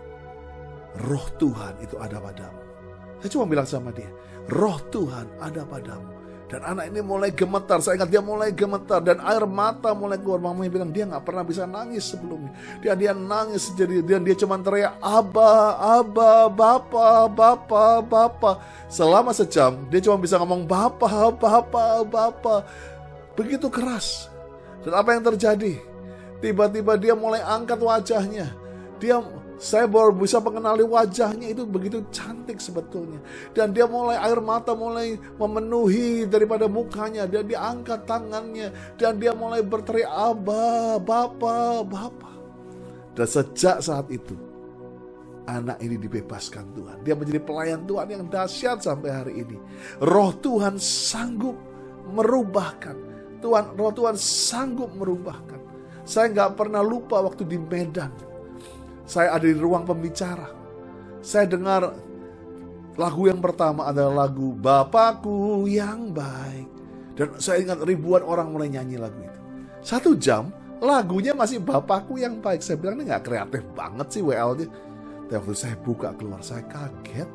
Roh Tuhan itu ada padamu. Saya cuma bilang sama dia, Roh Tuhan ada padamu. Dan anak ini mulai gemetar. Saya ingat dia mulai gemetar dan air mata mulai keluar. Mamanya bilang dia gak pernah bisa nangis sebelumnya. Dia nangis dan dia cuma teriak, Abba, Abba, Bapa, Bapa, Bapa. Selama sejam dia cuma bisa ngomong Bapa, Bapa, Bapa. Begitu keras. Dan apa yang terjadi? Tiba-tiba dia mulai angkat wajahnya. Saya baru bisa mengenali wajahnya, itu begitu cantik sebetulnya. Dan dia mulai, air mata mulai memenuhi daripada mukanya. Dan dia angkat tangannya. Dan dia mulai berteriak, Abba, Bapa, Bapa. Dan sejak saat itu, anak ini dibebaskan Tuhan. Dia menjadi pelayan Tuhan yang dahsyat sampai hari ini. Roh Tuhan sanggup merubahkan. Roh Tuhan sanggup merubahkan. Saya gak pernah lupa waktu di Medan. Saya ada di ruang pembicara. Saya dengar lagu yang pertama adalah lagu Bapakku yang baik. Dan saya ingat ribuan orang mulai nyanyi lagu itu. 1 jam lagunya masih Bapakku yang baik. Saya bilang ini gak kreatif banget sih WL-nya. Tapi waktu saya buka keluar, saya kaget.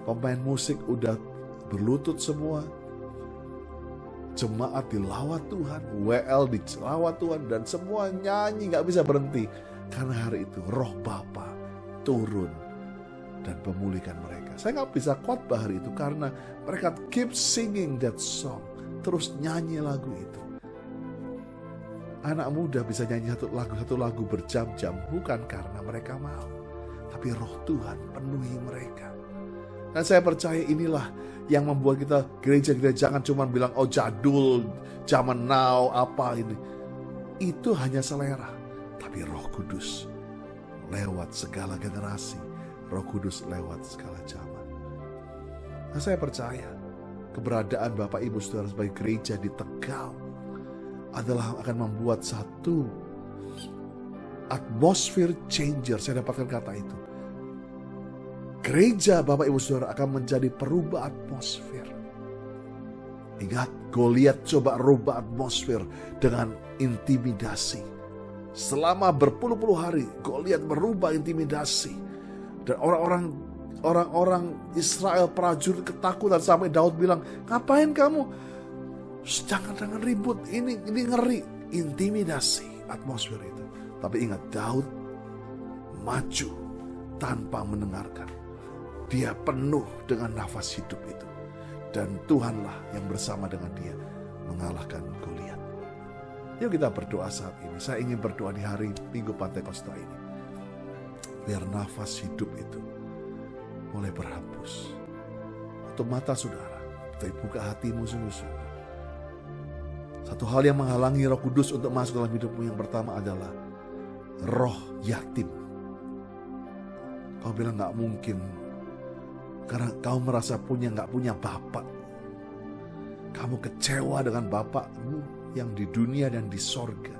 Pemain musik udah berlutut semua. Jemaat dilawat Tuhan, WL dilawat Tuhan, dan semua nyanyi gak bisa berhenti. Karena hari itu Roh Bapa turun dan memulihkan mereka. Saya gak bisa khotbah hari itu karena mereka keep singing that song. Terus nyanyi lagu itu. Anak muda bisa nyanyi satu lagu berjam-jam bukan karena mereka mau, tapi Roh Tuhan penuhi mereka. Dan saya percaya inilah yang membuat kita gereja jangan cuma bilang oh jadul, zaman now, apa ini. Itu hanya selera. Tapi Roh Kudus lewat segala generasi. Roh Kudus lewat segala zaman. Nah, saya percaya keberadaan Bapak Ibu Saudara sebagai gereja di Tegal adalah akan membuat satu atmosfer changer. Saya dapatkan kata itu. Gereja Bapak Ibu Saudara akan menjadi perubah atmosfer. Ingat, Goliat coba rubah atmosfer dengan intimidasi. Selama berpuluh-puluh hari Goliat merubah intimidasi. Dan orang-orang Israel prajurit ketakutan sampai Daud bilang, ngapain kamu? Jangan ribut, ini ngeri. Intimidasi atmosfer itu. Tapi ingat, Daud maju tanpa mendengarkan. Dia penuh dengan nafas hidup itu. Dan Tuhanlah yang bersama dengan dia mengalahkan Goliat. Yuk kita berdoa saat ini. Saya ingin berdoa di hari Minggu Pantekosta ini. Biar nafas hidup itu mulai berhembus. Untuk mata saudara, tapi buka hatimu sungguh-sungguh. Satu hal yang menghalangi Roh Kudus untuk masuk dalam hidupmu yang pertama adalah roh yatim. Kau bilang gak mungkin, karena kau merasa gak punya bapak. Kamu kecewa dengan bapakmu yang di dunia dan di sorga.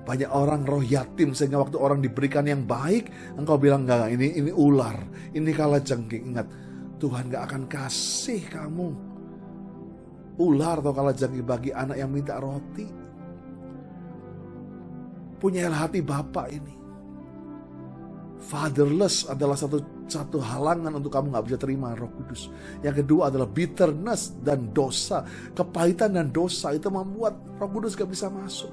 Banyak orang roh yatim, sehingga waktu orang diberikan yang baik, engkau bilang enggak, ini ular, ini kalajengking. Ingat, Tuhan gak akan kasih kamu ular atau kalajengking bagi anak yang minta roti. Punyailah hati Bapa ini. Fatherless adalah satu halangan untuk kamu gak bisa terima Roh Kudus. Yang kedua adalah bitterness dan dosa. Kepahitan dan dosa itu membuat Roh Kudus gak bisa masuk.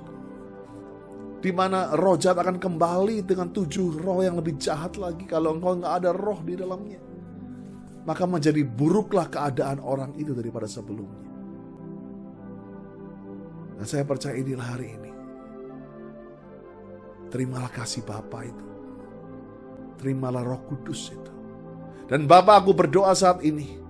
Di mana roh jahat akan kembali dengan 7 roh yang lebih jahat lagi kalau engkau gak ada roh di dalamnya. Maka menjadi buruklah keadaan orang itu daripada sebelumnya. Dan saya percaya inilah hari ini. Terimalah kasih Bapa itu. Terimalah Roh Kudus itu. Dan Bapa, aku berdoa saat ini.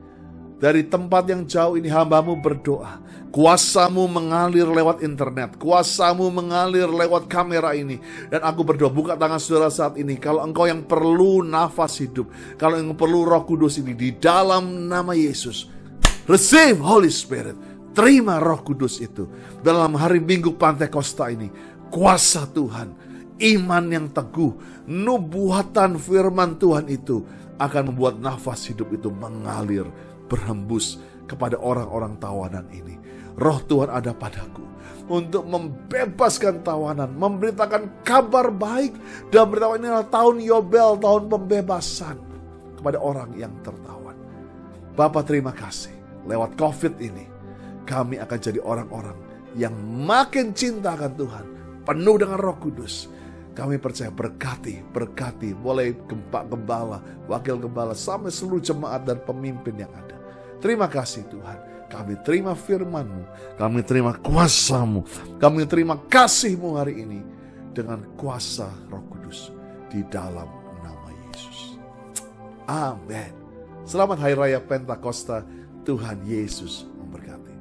Dari tempat yang jauh ini hamba-Mu berdoa. Kuasa-Mu mengalir lewat internet. Kuasa-Mu mengalir lewat kamera ini. Dan aku berdoa, buka tangan saudara saat ini. Kalau engkau yang perlu nafas hidup. Kalau yang perlu Roh Kudus ini. Di dalam nama Yesus. Receive Holy Spirit. Terima Roh Kudus itu. Dalam hari Minggu Pantekosta ini. Kuasa Tuhan. Iman yang teguh. Nubuatan firman Tuhan itu. Akan membuat nafas hidup itu mengalir. Berhembus kepada orang-orang tawanan ini. Roh Tuhan ada padaku untuk membebaskan tawanan, memberitakan kabar baik, dan beritakan ini adalah tahun Yobel, tahun pembebasan kepada orang yang tertawan. Bapa, terima kasih. Lewat COVID ini, kami akan jadi orang-orang yang makin cinta akan Tuhan, penuh dengan Roh Kudus. Kami percaya berkati, mulai gembala, wakil gembala, sampai seluruh jemaat dan pemimpin yang ada. Terima kasih Tuhan. Kami terima firman-Mu. Kami terima kuasa-Mu. Kami terima kasih-Mu hari ini. Dengan kuasa Roh Kudus. Di dalam nama Yesus. Amin. Selamat Hari Raya Pentakosta. Tuhan Yesus memberkati.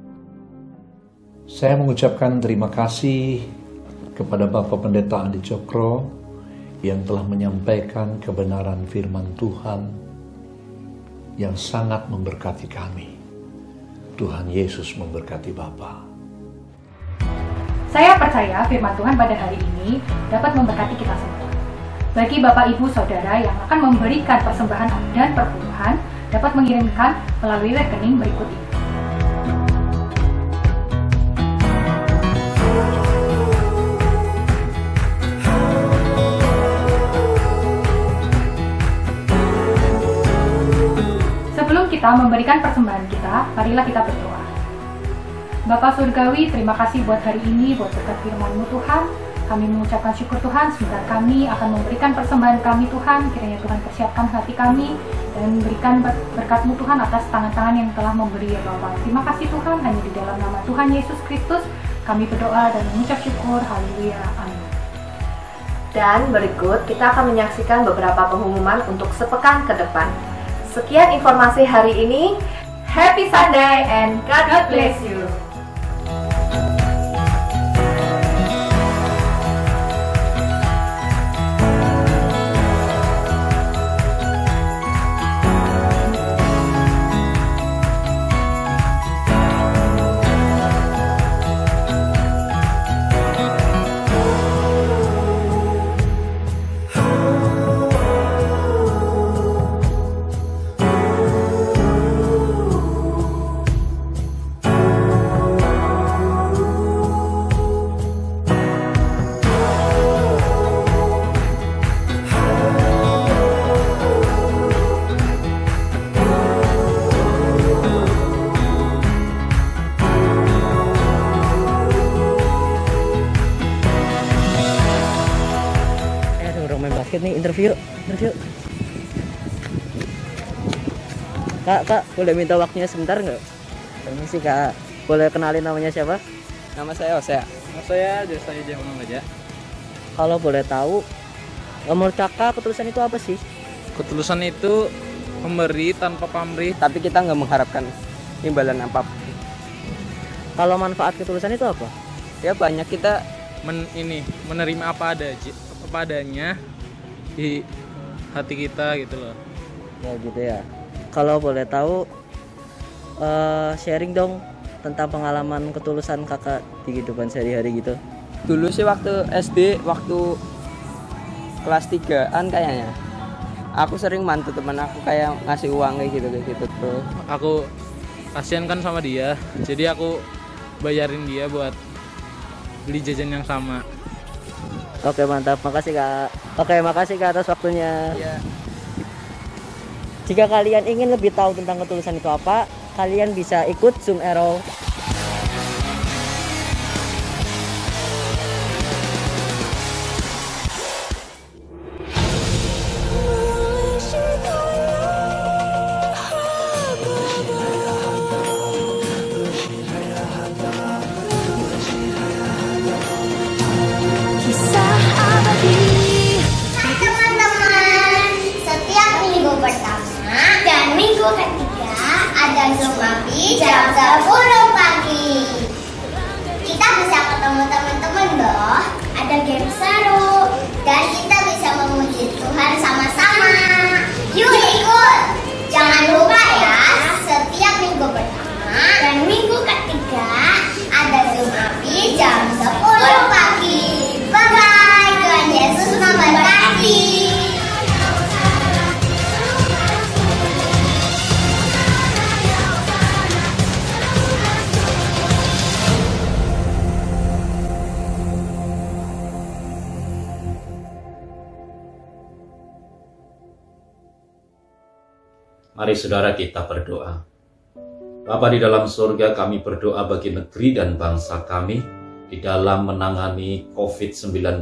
Saya mengucapkan terima kasih kepada Bapak Pendeta Andi Cokro yang telah menyampaikan kebenaran firman Tuhan yang sangat memberkati kami. Tuhan Yesus memberkati Bapa. Saya percaya firman Tuhan pada hari ini dapat memberkati kita semua. Bagi Bapak Ibu Saudara yang akan memberikan persembahan dan perpuluhan, dapat mengirimkan melalui rekening berikut ini. Kita memberikan persembahan kita, marilah kita berdoa. Bapa Surgawi, terima kasih buat hari ini, buat berkat firman-Mu Tuhan. Kami mengucapkan syukur Tuhan, sebentar kami akan memberikan persembahan kami Tuhan. Kiranya Tuhan persiapkan hati kami dan berikan berkat-Mu Tuhan atas tangan-tangan yang telah memberi ya Bapa. Terima kasih Tuhan, hanya di dalam nama Tuhan Yesus Kristus kami berdoa dan mengucap syukur. Haleluya. Amin. Dan berikut kita akan menyaksikan beberapa pengumuman untuk sepekan ke depan. Sekian informasi hari ini. Happy Sunday and God bless you. Nih interview. Kak, boleh minta waktunya sebentar nggak? Permisi Kak, boleh kenalin namanya siapa? Nama saya Osea. Nama saya Jasanya Jaman aja. Kalau boleh tahu, menurut Kakak ketulusan itu apa sih? Ketulusan itu memberi tanpa pamrih, tapi kita nggak mengharapkan imbalan apapun. Kalau manfaat ketulusan itu apa? Ya banyak, kita menerima apa adanya di hati kita gitu loh. Ya gitu ya. Kalau boleh tahu, sharing dong tentang pengalaman ketulusan kakak di kehidupan sehari-hari gitu. Dulu sih waktu SD, waktu kelas 3-an kayaknya, aku sering bantu teman aku kayak ngasih uang kayak gitu tuh. Aku kasihan kan sama dia, jadi aku bayarin dia buat beli jajan yang sama. Oke, mantap, makasih kak. Oke, makasih kak atas waktunya. Ya. Jika kalian ingin lebih tahu tentang ketulusan itu apa, kalian bisa ikut Zoom Arrow. Ada Zoom Api jam 10 pagi. Kita bisa ketemu teman-teman loh. Ada game seru dan kita bisa memuji Tuhan sama-sama. Yuk ikut. Jangan lupa ya, setiap minggu pertama dan minggu ketiga ada Zoom Api jam 10 pagi. Bye bye. Tuhan Yesus memberkati. Mari saudara kita berdoa. Bapa di dalam surga, kami berdoa bagi negeri dan bangsa kami di dalam menangani COVID-19.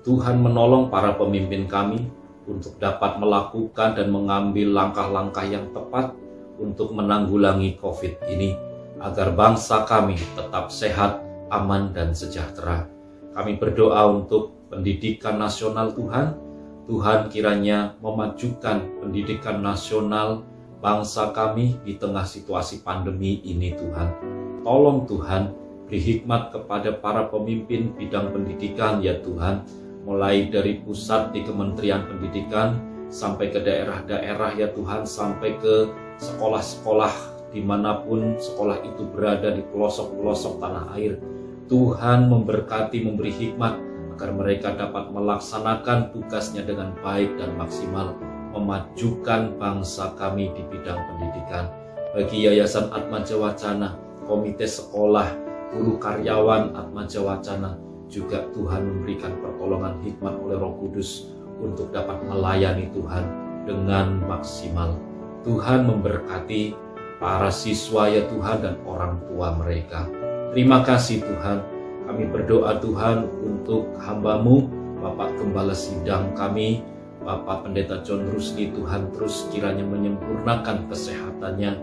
Tuhan menolong para pemimpin kami untuk dapat melakukan dan mengambil langkah-langkah yang tepat untuk menanggulangi COVID ini, agar bangsa kami tetap sehat, aman, dan sejahtera. Kami berdoa untuk pendidikan nasional Tuhan. Tuhan kiranya memajukan pendidikan nasional bangsa kami di tengah situasi pandemi ini Tuhan. Tolong Tuhan, beri hikmat kepada para pemimpin bidang pendidikan ya Tuhan. Mulai dari pusat di Kementerian Pendidikan sampai ke daerah-daerah ya Tuhan. Sampai ke sekolah-sekolah dimanapun sekolah itu berada di pelosok-pelosok tanah air. Tuhan memberkati, memberi hikmat agar mereka dapat melaksanakan tugasnya dengan baik dan maksimal, memajukan bangsa kami di bidang pendidikan. Bagi Yayasan Atmaja Wacana, komite sekolah, guru karyawan Atmaja Wacana, juga Tuhan memberikan pertolongan hikmat oleh Roh Kudus untuk dapat melayani Tuhan dengan maksimal. Tuhan memberkati para siswa ya Tuhan dan orang tua mereka. Terima kasih Tuhan. Kami berdoa Tuhan untuk hamba-Mu, Bapak Gembala Sidang kami, Bapak Pendeta John Rusli. Tuhan terus kiranya menyempurnakan kesehatannya,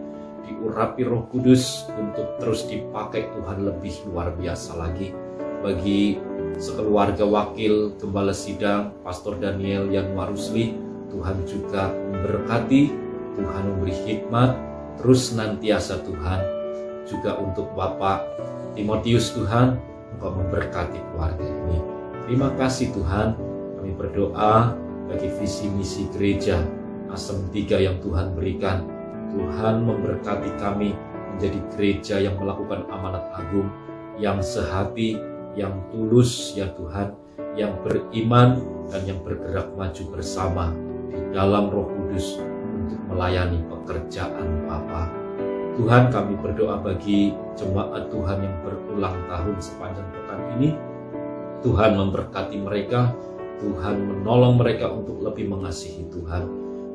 diurapi Roh Kudus untuk terus dipakai Tuhan lebih luar biasa lagi. Bagi sekeluarga wakil Gembala Sidang, Pastor Daniel Yanwar Rusli, Tuhan juga memberkati, Tuhan memberi hikmat, terus nantiasa Tuhan. Juga untuk Bapak Timotius Tuhan, Engkau memberkati keluarga ini. Terima kasih Tuhan. Kami berdoa bagi visi misi gereja Asem 3 yang Tuhan berikan. Tuhan memberkati kami menjadi gereja yang melakukan amanat agung, yang sehati, yang tulus ya Tuhan, yang beriman dan yang bergerak maju bersama di dalam Roh Kudus untuk melayani pekerjaan Bapa. Tuhan, kami berdoa bagi jemaat Tuhan yang berulang tahun sepanjang pekan ini. Tuhan memberkati mereka, Tuhan menolong mereka untuk lebih mengasihi Tuhan.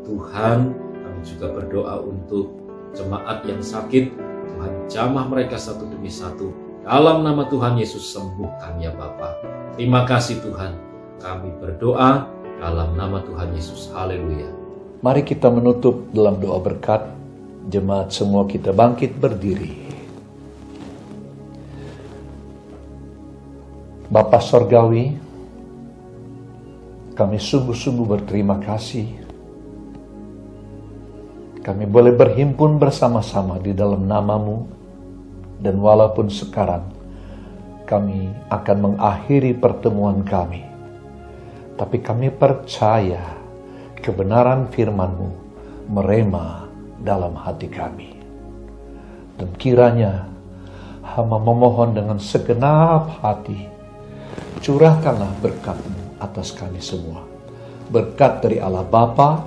Tuhan, kami juga berdoa untuk jemaat yang sakit. Tuhan jamah mereka satu demi satu. Dalam nama Tuhan Yesus sembuhkan ya Bapa. Terima kasih Tuhan. Kami berdoa dalam nama Tuhan Yesus. Haleluya. Mari kita menutup dalam doa berkat. Jemaat semua kita bangkit berdiri. Bapa Sorgawi, kami sungguh-sungguh berterima kasih kami boleh berhimpun bersama-sama di dalam nama-Mu. Dan walaupun sekarang kami akan mengakhiri pertemuan kami, tapi kami percaya kebenaran firman-Mu merema dalam hati kami. Dan kiranya hamba memohon dengan segenap hati, curahkanlah berkat-Mu atas kami semua. Berkat dari Allah Bapa,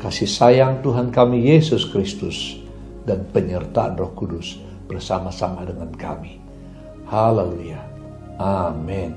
kasih sayang Tuhan kami Yesus Kristus, dan penyertaan Roh Kudus bersama-sama dengan kami. Haleluya. Amin.